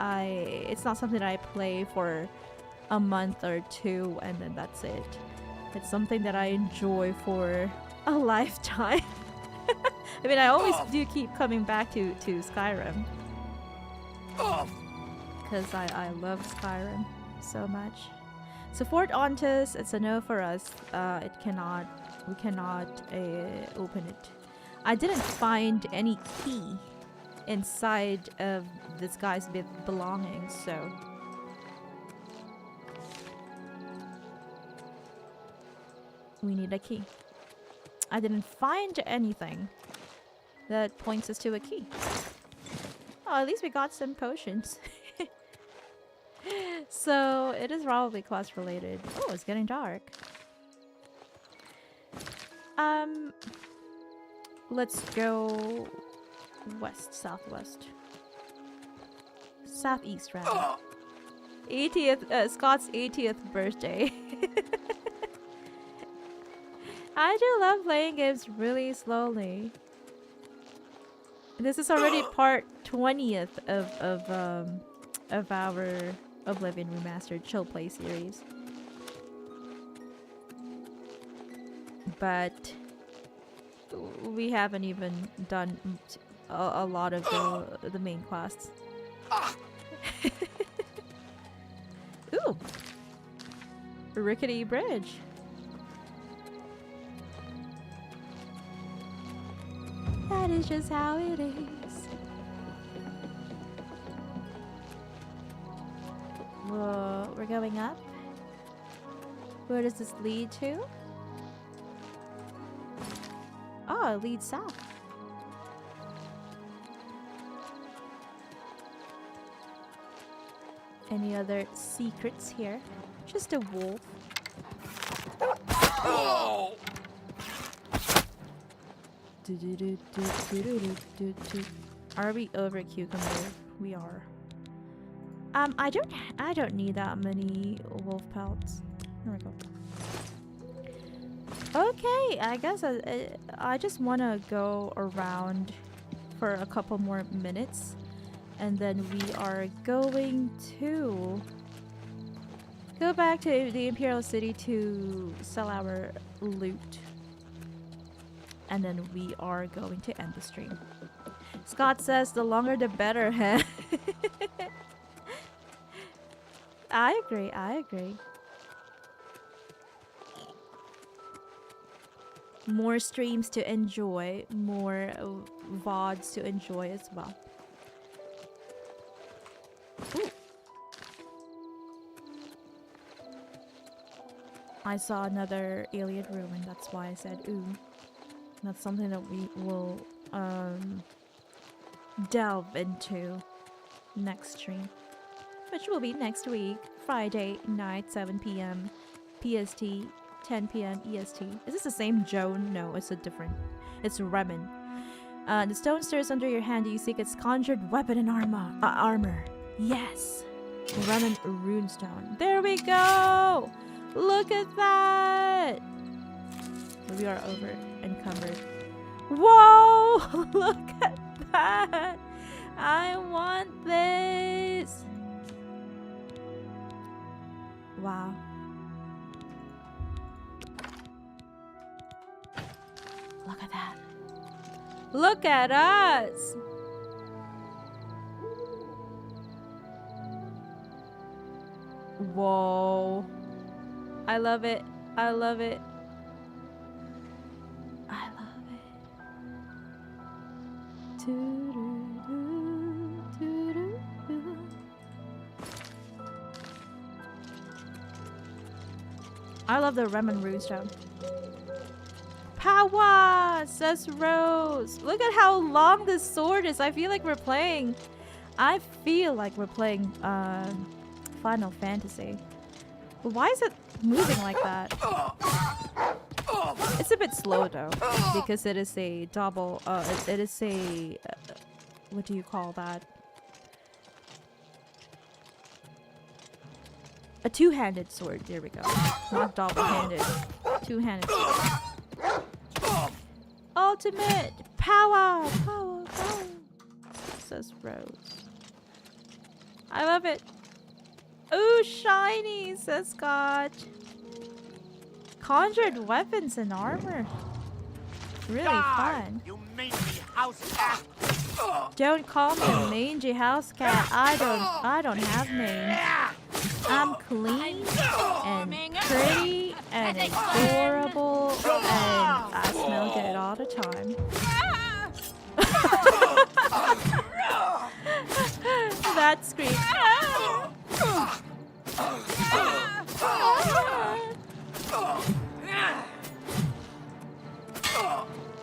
it's not something that I play for a month or two and then that's it. It's something that I enjoy for a lifetime. I mean, I always do keep coming back to Skyrim. Because I love Skyrim so much. So Fort Ontis, it's a no for us. We cannot open it. I didn't find any key inside of this guy's belongings, so... we need a key. I didn't find anything that points us to a key. Oh, at least we got some potions. So it is probably quest related. Oh, it's getting dark. Let's go west, southwest, southeast rather. 80th, Scott's 80th birthday. I do love playing games really slowly. This is already part 20th of our Oblivion Remastered chill play series. But we haven't even done a lot of the main quests. Ooh! Rickety bridge. That is just how it is. Whoa, we're going up. Where does this lead to? Oh, it leads south. Any other secrets here? Just a wolf. Oh! Are we over cucumber? We are. I don't need that many wolf pelts. There we go. Okay, I guess I just want to go around for a couple more minutes, and then we are going to go back to the Imperial City to sell our loot, and then we are going to end the stream. Scott says the longer the better, huh? I agree, I agree. More streams to enjoy, more VODs to enjoy as well. Ooh. I saw another alien ruin, that's why I said ooh. That's something that we will delve into next stream, which will be next week, Friday night, 7 p.m. PST, 10 p.m. EST. Is this the same Joan? No, it's a different. It's Remen. The stone stirs under your hand. You seek its conjured weapon and armor. Yes. Remen runestone. There we go. Look at that. We are over encumbered. Whoa! Look at that. I want this. Wow. Look at that. Look at us. Whoa. I love it. I love it. I love it. I love the Remen runestone. Power, says Rose. Look at how long this sword is. I feel like we're playing. Final Fantasy. But why is it moving like that? It's a bit slow though, because it is a double. It is a what do you call that? A two-handed sword. There we go. Not double-handed. Two-handed sword. Ultimate power, power, power. Says Rose. I love it. Ooh, shiny, says Scott. Conjured weapons and armor. Really fun. You mangy house cat. Don't call me a mangy house cat. I don't have mange. I'm clean and pretty and adorable and I smell good all the time. That scream.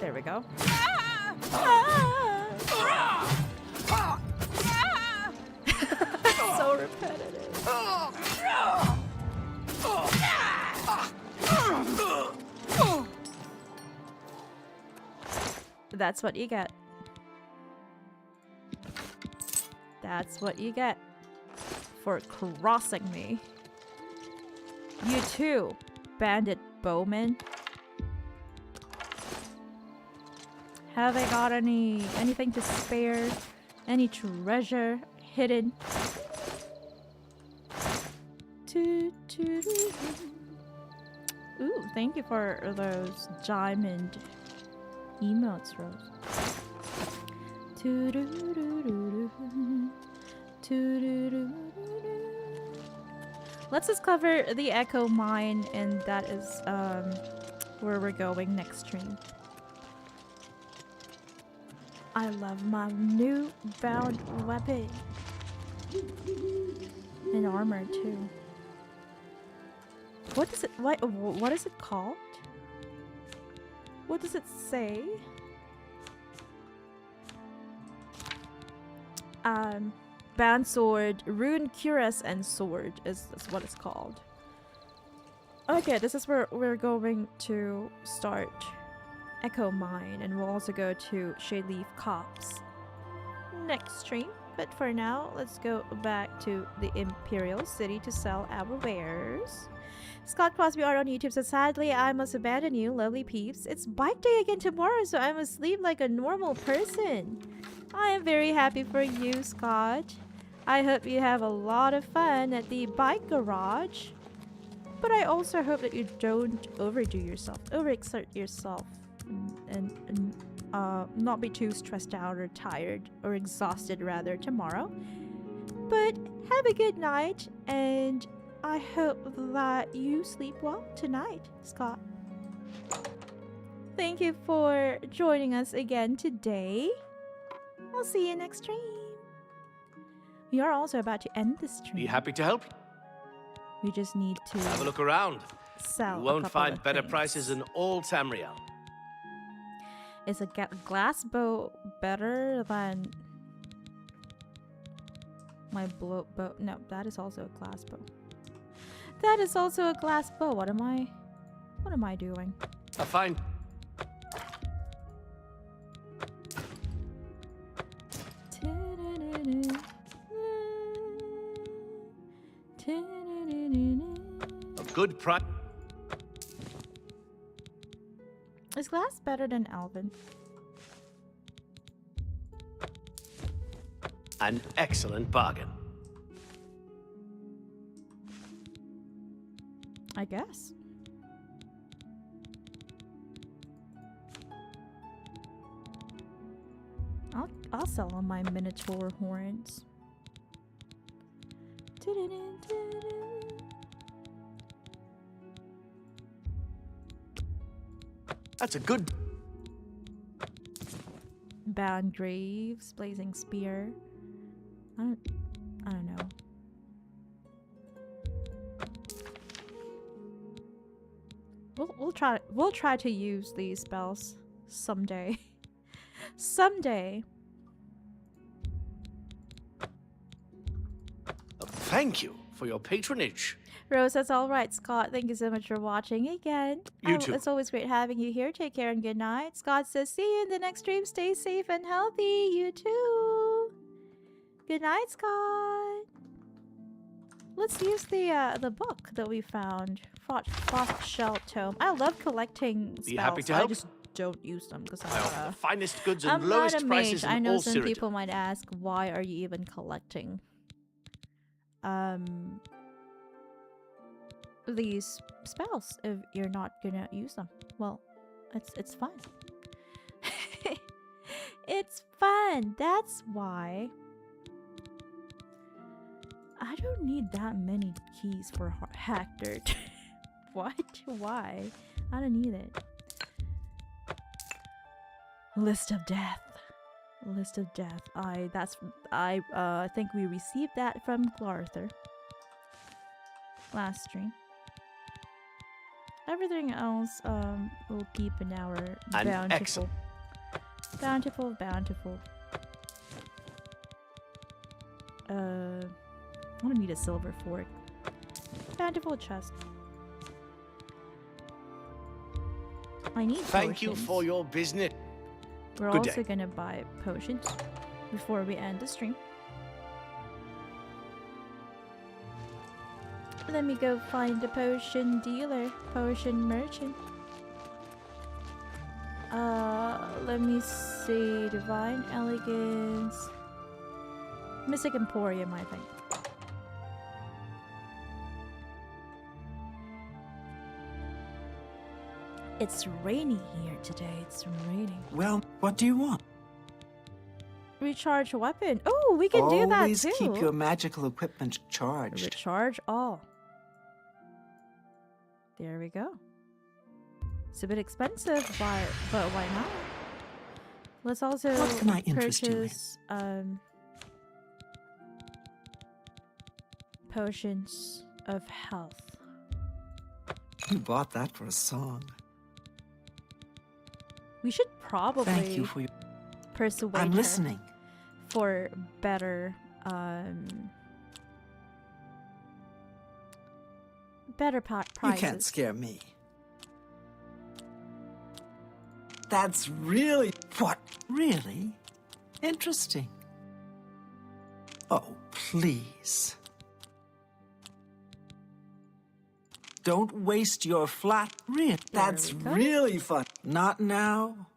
There we go. So repetitive. That's what you get. That's what you get for crossing me. You too, bandit bowman. Have I got anything to spare? Any treasure hidden? Ooh, thank you for those diamond emotes, Rose. Let's discover the Echo Mine, and that is where we're going next stream. I love my new bound weapon. And armor too. What is it? What is it called? What does it say? Band sword, rune cuirass, and sword is what it's called. Okay, this is where we're going to start Echo Mine, and we'll also go to Shadeleaf Copse next stream. But for now, let's go back to the Imperial City to sell our wares. Scott Crosby art on YouTube says, sadly, I must abandon you, lovely peeps. It's bike day again tomorrow, so I must sleep like a normal person. I am very happy for you, Scott. I hope you have a lot of fun at the bike garage. But I also hope that you don't overdo yourself, overexert yourself, and not be too stressed out or tired or exhausted rather tomorrow. But have a good night, and I hope that you sleep well tonight, Scott. Thank you for joining us again today. We'll see you next stream. We are also about to end the stream. Be happy to help. We just need to have a look around. Sell. You won't find better prices in all Tamriel. Is a glass bow better than my bow? No, that is also a glass bow. That is also a glass bow. What am I doing? Fine. A good price. Is glass better than Elven? An excellent bargain. I guess. I'll sell on my minotaur horns. That's a good. Bound Graves, Blazing Spear. I don't know. We'll try to use these spells someday. Someday. Thank you for your patronage. Rose, that's all right, Scott. Thank you so much for watching again. You too. It's always great having you here. Take care and good night. Scott says, see you in the next stream. Stay safe and healthy. You too. Good night, Scott. Let's use the book that we found. Frost Shell Tome. I love collecting spells. Be happy to help. I just don't use them because I offer the finest goods I'm and lowest not a prices mage. I in know all some Cyrodiil. people might ask, why are you even collecting these spells if you're not gonna use them? Well, it's fun. It's fun. That's why. I don't need that many keys for Hector. What? Why? I don't need it. List of Death. List of Death. I think we received that from Glarther last stream. Everything else will keep in our bountiful. Bountiful. I'm gonna need a silver fork. Bountiful chest. I need Thank you potions. for your business. We're Good also day. gonna buy potions before we end the stream. Let me go find the potion dealer, potion merchant. Let me see. Divine Elegance. Mystic Emporium, I think. It's rainy here today. It's raining. Well, what do you want? Recharge weapon. Oh, we can do that Always too. keep your magical equipment charged. Recharge all. There we go. It's a bit expensive, but why not? Let's also What can I interest you in? purchase potions of health. You bought that for a song. We should probably Thank you for your... persuade I'm her listening. for better prices. You can't scare me. That's really... What? Really? Interesting. Oh, please. Don't waste your flat... That's we go. really fun. Not now.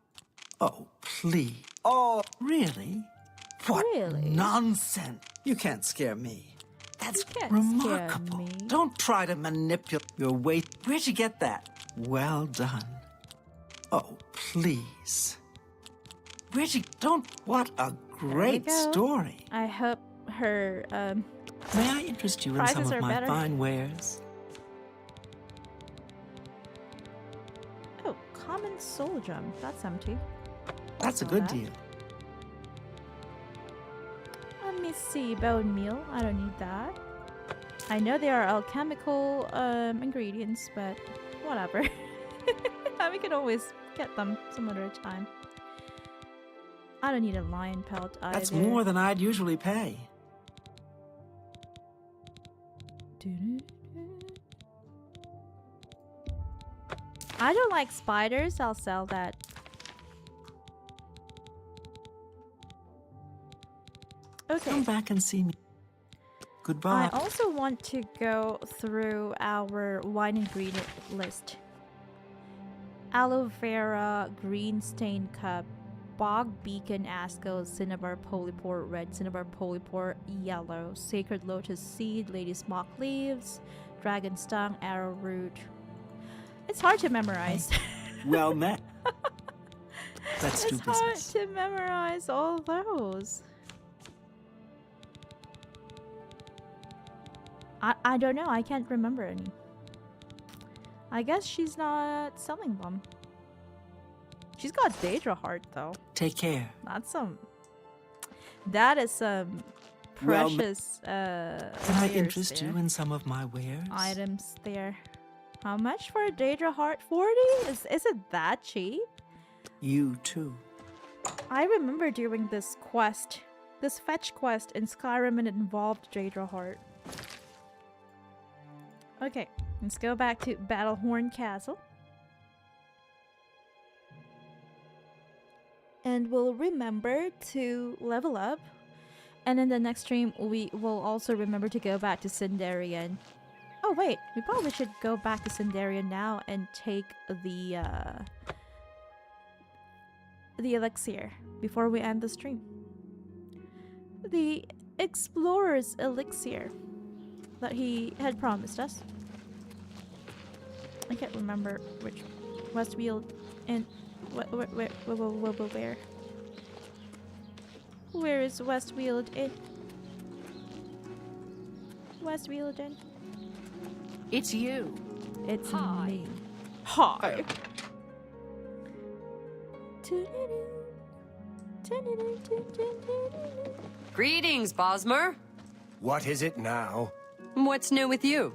Oh, please. Oh, really? What Really? nonsense. You can't scare me. That's You can't remarkable. scare me. Don't try to manipulate your weight. Where'd you get that? Well done. Oh, please. Where'd you... Don't... What a great go. story. I hope her May I interest you in some Prices of are my better. fine wares? oh, common soul gem. That's empty. That's a Saw good that. deal. Let me see. Bone meal. I don't need that. I know there are alchemical ingredients, but whatever. We can always get them some other time. I don't need a lion pelt either. That's more than I'd usually pay. I don't like spiders. I'll sell that. Okay. Come back and see me. Goodbye. I also want to go through our wine ingredient list. Aloe vera, green stained cup, bog beacon, asco, cinnabar polypore, red cinnabar polypore, yellow, sacred lotus seed, lady smock leaves, dragon stung, arrowroot. It's hard to memorize. Well met. Let's do It's hard business. to memorize all those. I don't know. I can't remember any. I guess she's not selling them. She's got Daedra heart though. Take care. That's some. That is some Well, precious. Can I wares interest there. you in some of my wares? Items there. How much for a Daedra heart? 40? Is it that cheap? You too. I remember doing this quest, this fetch quest in Skyrim, and it involved Daedra heart. Okay, let's go back to Battlehorn Castle. And we'll remember to level up. And in the next stream, we will also remember to go back to Sinderion. Oh wait, we probably should go back to Sinderion now and take the elixir before we end the stream. The explorer's elixir that he had promised us. I can't remember which Westfield and where. Where is Westfield in? Westfield in? It's you. It's Hi. me. Hi. Greetings, Bosmer. What is it now? What's new with you?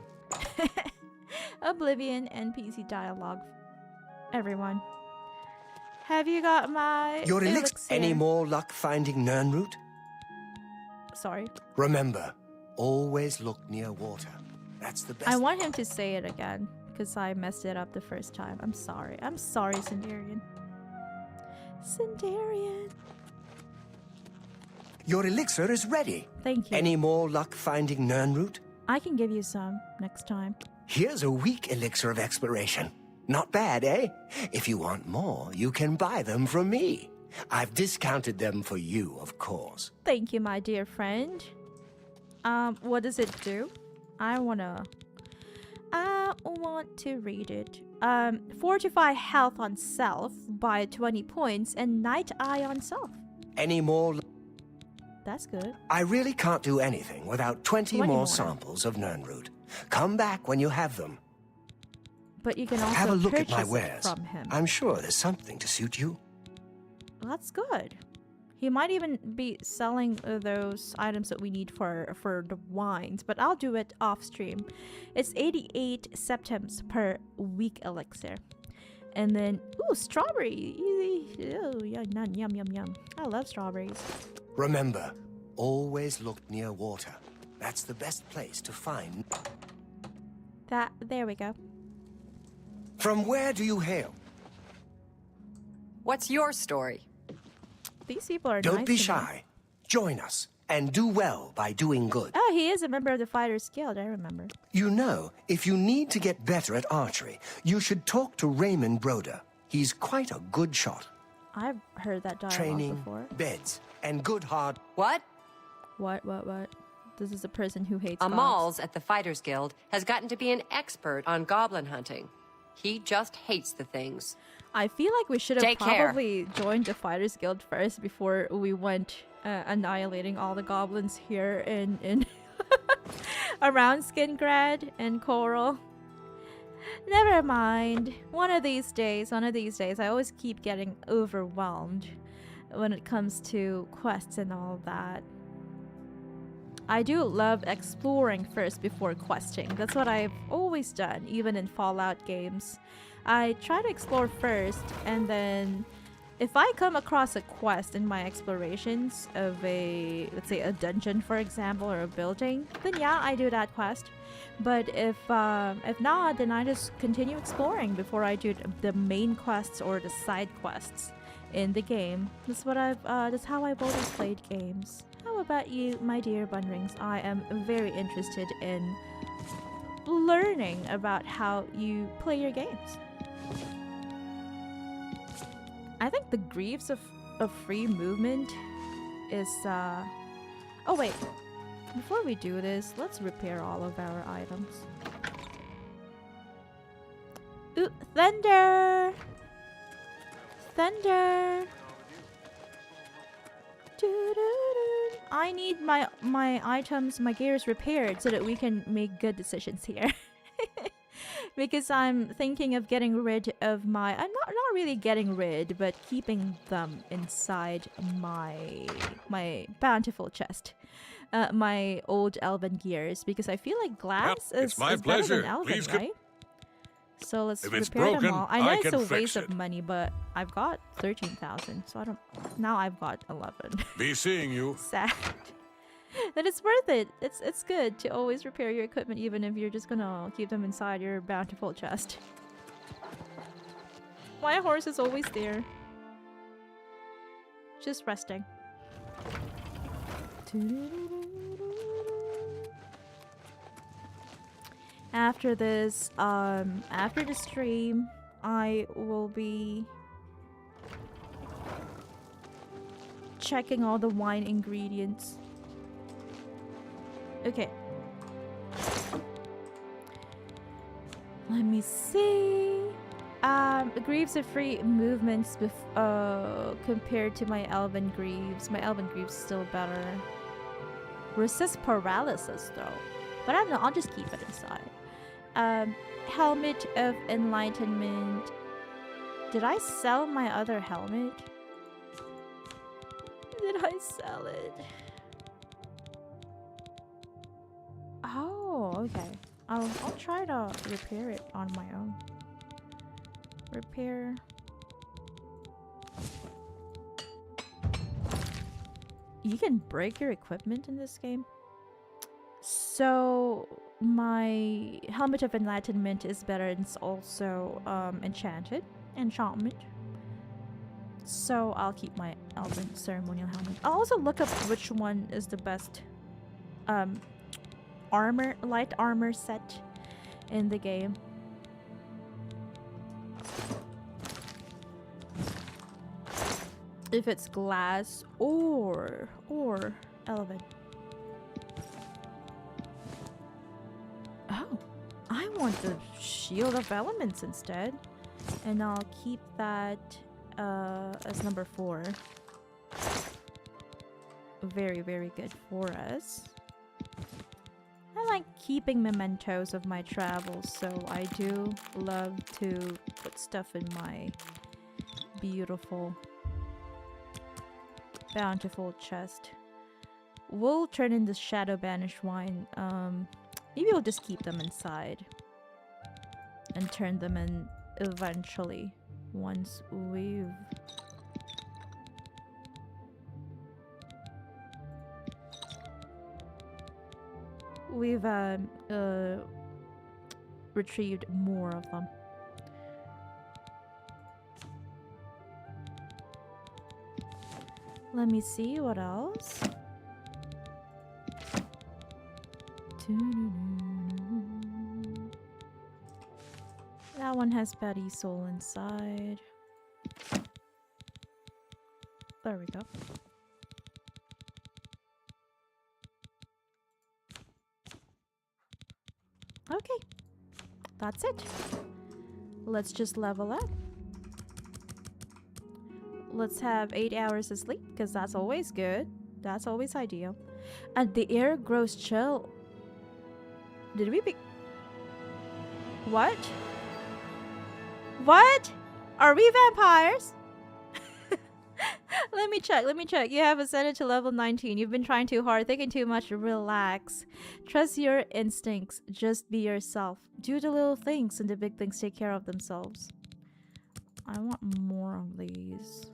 Oblivion NPC dialogue. Everyone. Have you got my Your elixir. elixir? Any more luck finding Nirnroot? Sorry. Remember, always look near water. That's the best. I want him to say it again because I messed it up the first time. I'm sorry. I'm sorry, Sinderion. Sinderion. Your elixir is ready. Thank you. Any more luck finding Nirnroot? I can give you some next time. Here's a weak elixir of exploration. Not bad, eh? If you want more, you can buy them from me. I've discounted them for you, of course. Thank you, my dear friend. What does it do? I want to read it. Fortify health on self by 20 points and night eye on self. Any more? That's good. I really can't do anything without 20 more more. samples of Nirnroot. Come back when you have them. But you can also Have a look at my purchase it wares. from him. I'm sure there's something to suit you. That's good. He might even be selling those items that we need for the wines, but I'll do it off stream. It's 88 septims per week elixir. And then, ooh, strawberry. Oh, yum, yum, yum, yum. I love strawberries. Remember, always look near water. That's the best place to find. There we go. From where do you hail? What's your story? These people are Don't nice be to me. shy. Join us, and do well by doing good. Oh, he is a member of the Fighters Guild, I remember. You know, if you need to get better at archery, you should talk to Raymond Broder. He's quite a good shot. I've heard that dialogue Training, before. beds, and good hard... What? What? This is a person who hates Amal's at the Fighters Guild has gotten to be an expert on goblin hunting. He just hates the things. I feel like we should have Take care. probably joined the Fighters Guild first before we went annihilating all the goblins here in around Skingrad and Coral. Never mind. One of these days, I always keep getting overwhelmed when it comes to quests and all that. I do love exploring first before questing. That's what I've always done, even in Fallout games. I try to explore first, and then if I come across a quest in my explorations of let's say a dungeon, for example, or a building, then yeah, I do that quest. But if not, then I just continue exploring before I do the main quests or the side quests in the game. That's how I've always played games. How about you, my dear bunnrings? I am very interested in learning about how you play your games. I think the Greaves of free movement is oh wait, before we do this, let's repair all of our items. Ooh, thunder! Thunder! Doo-doo-doo. I need my items, my gears repaired so that we can make good decisions here. Because I'm thinking of getting rid of my... I'm not really getting rid, but keeping them inside my bountiful chest. My old elven gears, because I feel like glass Well, is it's my better pleasure. than elven, Please right? So let's If it's repair broken, them all. I know I it's can a fix waste it. of money, but I've got 13,000, so I don't... Now I've got 11. Be seeing you. Sad. That it's worth it. It's good to always repair your equipment, even if you're just gonna keep them inside your bountiful chest. My horse is always there, just resting. After this, after the stream, I will be checking all the wine ingredients. Okay. Let me see. Greaves of free movements compared to my elven greaves. My elven greaves is still better. Resist paralysis though. But I don't know, I'll just keep it inside. Helmet of Enlightenment. Did I sell my other helmet? Did I sell it? Oh, okay. I'll try to repair it on my own. Repair. You can break your equipment in this game. So my Helmet of Enlightenment is better, and it's also enchanted. Enchantment. So I'll keep my Elven Ceremonial Helmet. I'll also look up which one is the best light armor set in the game. If it's glass or Elven. Oh, I want the Shield of Elements instead. And I'll keep that as number 4. Very, very good for us. I like keeping mementos of my travels, so I do love to put stuff in my beautiful, bountiful chest. We'll turn in the Shadow Banished wine. Maybe we'll just keep them inside and turn them in eventually once we've retrieved more of them. Let me see what else. That one has Betty Soul inside. There we go. Okay, that's it. Let's just level up. Let's have 8 hours of sleep, because that's always good. That's always ideal. And the air grows chill. Did we be... What? What? Are we vampires? Let me check. You have ascended to level 19. You've been trying too hard, thinking too much. Relax. Trust your instincts. Just be yourself. Do the little things and the big things take care of themselves. I want more of these.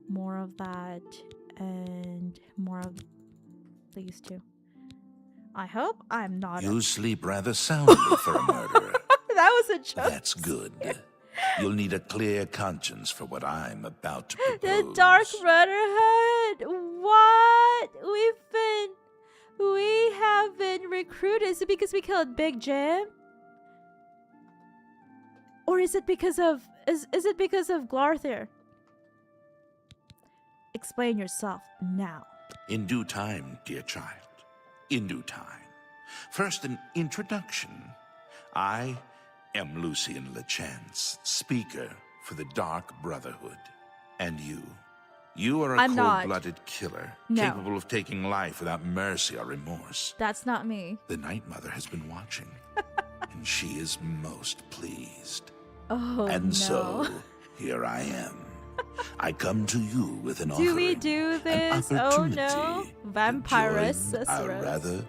More of that. And more of these two. I hope I'm not... You sleep rather soundly for a murderer. That was a joke. That's good. You'll need a clear conscience for what I'm about to propose. The Dark Brotherhood! What? We have been recruited. Is it because we killed Big Jim? Or is it because of... Is it because of Glarthir? Explain yourself now. In due time, dear child. In due time. First, an introduction. I am Lucien Lechance, speaker for the Dark Brotherhood. And you are a cold-blooded killer, capable of taking life without mercy or remorse. That's not me. The Night Mother has been watching, and she is most pleased. Oh, and so, here I am. I come to you with an offering. Do we do this? Oh no. Vampirus. A rather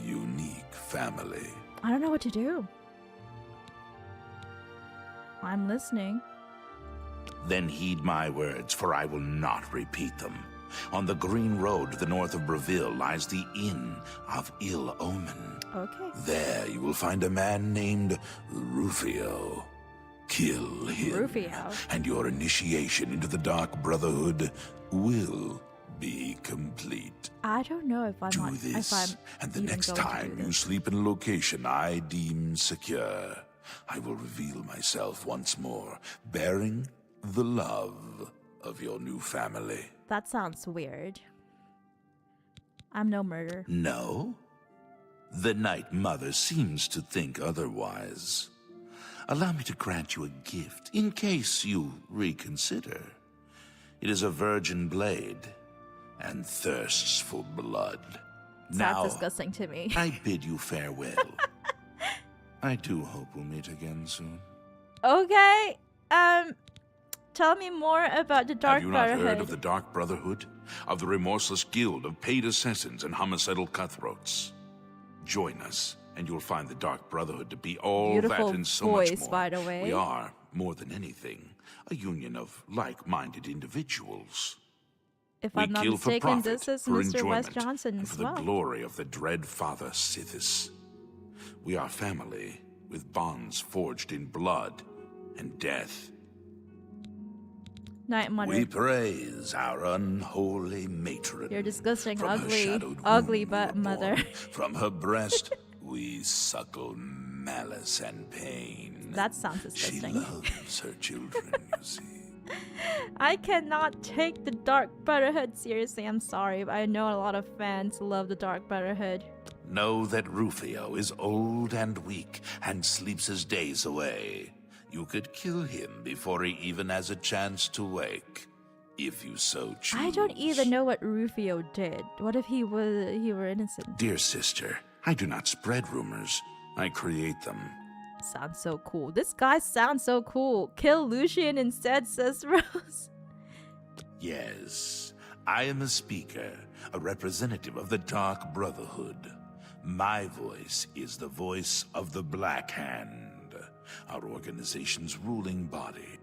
unique family. I don't know what to do. I'm listening. Then heed my words, for I will not repeat them. On the green road to the north of Breville lies the Inn of Ill Omen. Okay. There you will find a man named Rufio. Kill him. Rufio. And your initiation into the Dark Brotherhood will be complete. I don't know if I'm do not, this, if I'm and the even next going to time do you this. sleep in a location I deem secure, I will reveal myself once more, bearing the love of your new family. That sounds weird. I'm no murderer. No? The Night Mother seems to think otherwise. Allow me to grant you a gift, in case you reconsider. It is a virgin blade, and thirsts for blood. Sounds disgusting to me. I bid you farewell. I do hope we'll meet again soon. Okay, tell me more about the Dark Brotherhood. Have you not heard of the Dark Brotherhood? Of the remorseless guild of paid assassins and homicidal cutthroats? Join us, and you'll find the Dark Brotherhood to be all Beautiful that and so voice, much more. by the way. We are, more than anything, a union of like-minded individuals. If We I'm not kill for mistaken, profit, this is for Mr. Wes enjoyment, Johnson and as for the well. glory of the dread father Sithis. We are family, with bonds forged in blood and death. Night Mother. We praise our unholy matron. You're disgusting, From her ugly, shadowed ugly womb but we were mother. born. From her breast we suckle malice and pain. That sounds She disgusting. loves her children, you see. I cannot take the Dark Brotherhood seriously. I'm sorry, but I know a lot of fans love the Dark Brotherhood. Know that Rufio is old and weak and sleeps his days away. You could kill him before he even has a chance to wake, if you so choose. I don't even know what Rufio did. What if he were innocent? Dear sister, I do not spread rumors. I create them. Sounds so cool. This guy sounds so cool. Kill Lucian instead, says Rose. Yes, I am a speaker, a representative of the Dark Brotherhood. My voice is the voice of the Black Hand, our organization's ruling body.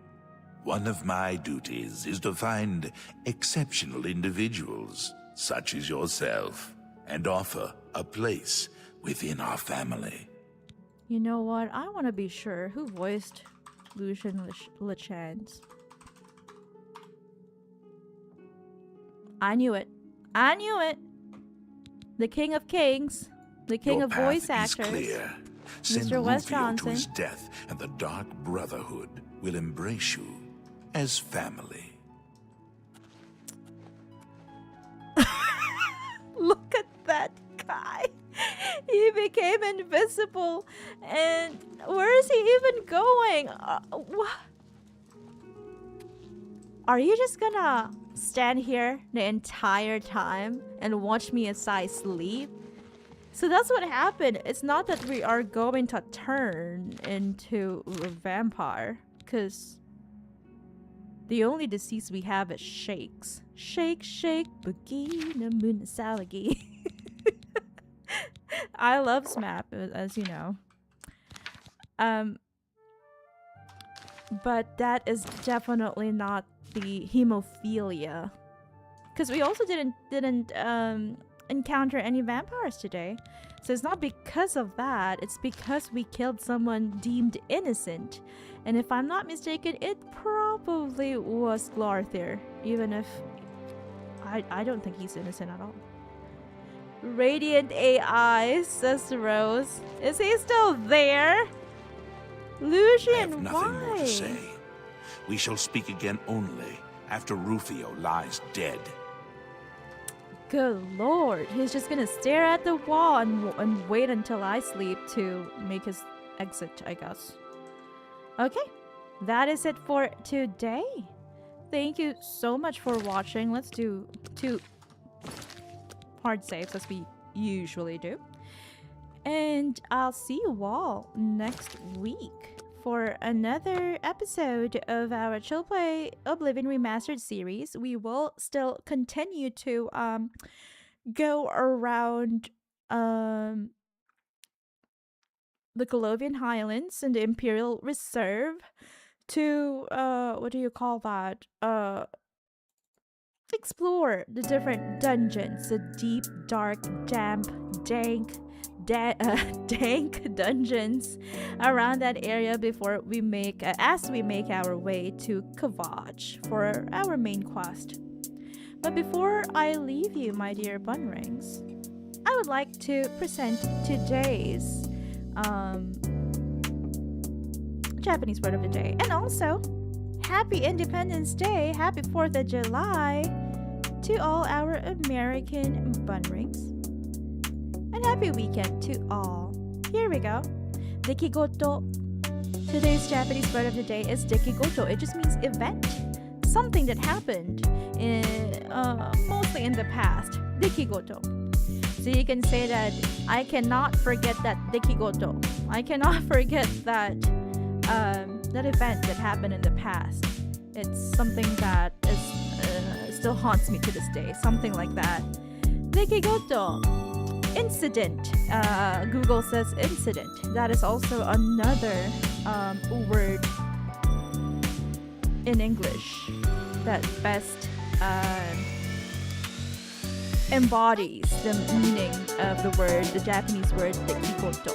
One of my duties is to find exceptional individuals, such as yourself, and offer a place within our family. You know what? I want to be sure who voiced Lucian LeChance. I knew it. I knew it. The King of Kings. The King Your of voice path is actors. clear. Send Mr. Wes Rufio to Johnson. his death, and the Dark Brotherhood will embrace you as family. Look at that guy. He became invisible. And where is he even going? What? Are you just gonna stand here the entire time and watch me as I sleep? So that's what happened. It's not that we are going to turn into a vampire, because the only disease we have is shakes. Shake, shake, boogie, na moon salagi. I love SMAP, as you know. But that is definitely not the hemophilia, because we also didn't encounter any vampires today. So it's not because of that, it's because we killed someone deemed innocent. And if I'm not mistaken, it probably was Glarthir, even if I don't think he's innocent at all. Radiant AI, says Rose. Is he still there? I Lucian, have nothing why? more to say. We shall speak again only after Rufio lies dead. Good lord, he's just gonna stare at the wall and wait until I sleep to make his exit, I guess. Okay, that is it for today. Thank you so much for watching. Let's do 2 hard saves as we usually do. And I'll see you all next week for another episode of our Chill Play Oblivion Remastered series. We will still continue to go around the Colovian Highlands and the Imperial Reserve to what do you call that? Explore the different dungeons, the deep, dark, damp, dank dungeons around that area before we make as we make our way to Kvatch for our main quest. But before I leave you, my dear bunnrings, I would like to present today's Japanese word of the day, and also Happy Independence Day, Happy 4th of July to all our American bunnrings. And happy weekend to all. Here we go. Dekigoto. Today's Japanese word of the day is dekigoto. It just means event. Something that happened mostly in the past. Dekigoto. So you can say that I cannot forget that dekigoto. I cannot forget that that event that happened in the past. It's something that is still haunts me to this day. Something like that. Dekigoto. Incident. Google says incident. That is also another word in English that best embodies the meaning of the word, the Japanese word dekigoto.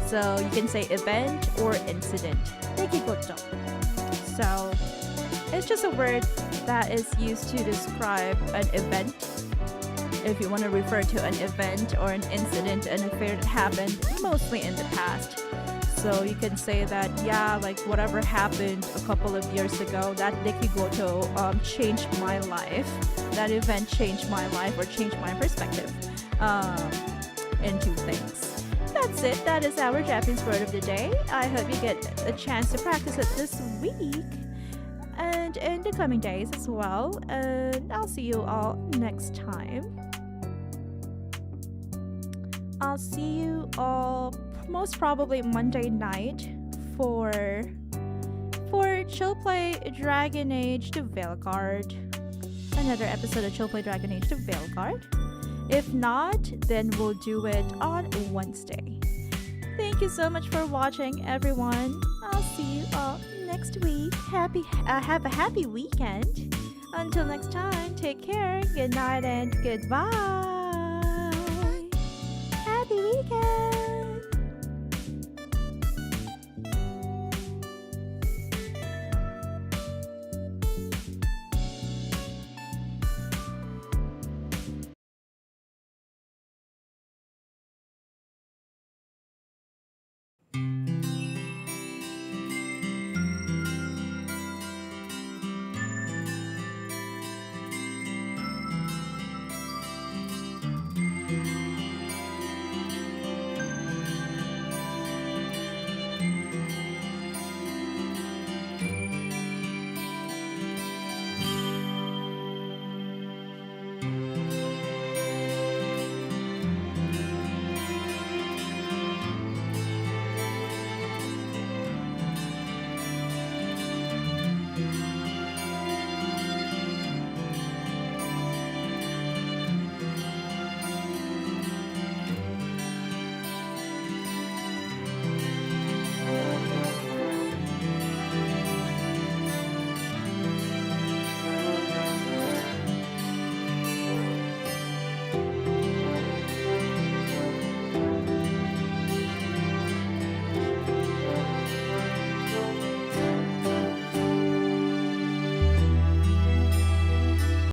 So you can say event or incident. Dekigoto. So It's just a word that is used to describe an event. If you want to refer to an event or an incident, an affair that happened mostly in the past. So you can say that, yeah, like whatever happened a couple of years ago, that Dekigoto changed my life. That event changed my life or changed my perspective into things. That's it. That is our Japanese word of the day. I hope you get a chance to practice it this week and in the coming days as well. And I'll see you all next time. I'll see you all most probably Monday night for Chill Play Dragon Age to Veilguard. Another episode of Chill Play Dragon Age to Veilguard. If not, then we'll do it on Wednesday. Thank you so much for watching, everyone. I'll see you all next week. Have a happy weekend. Until next time, take care, good night, and goodbye.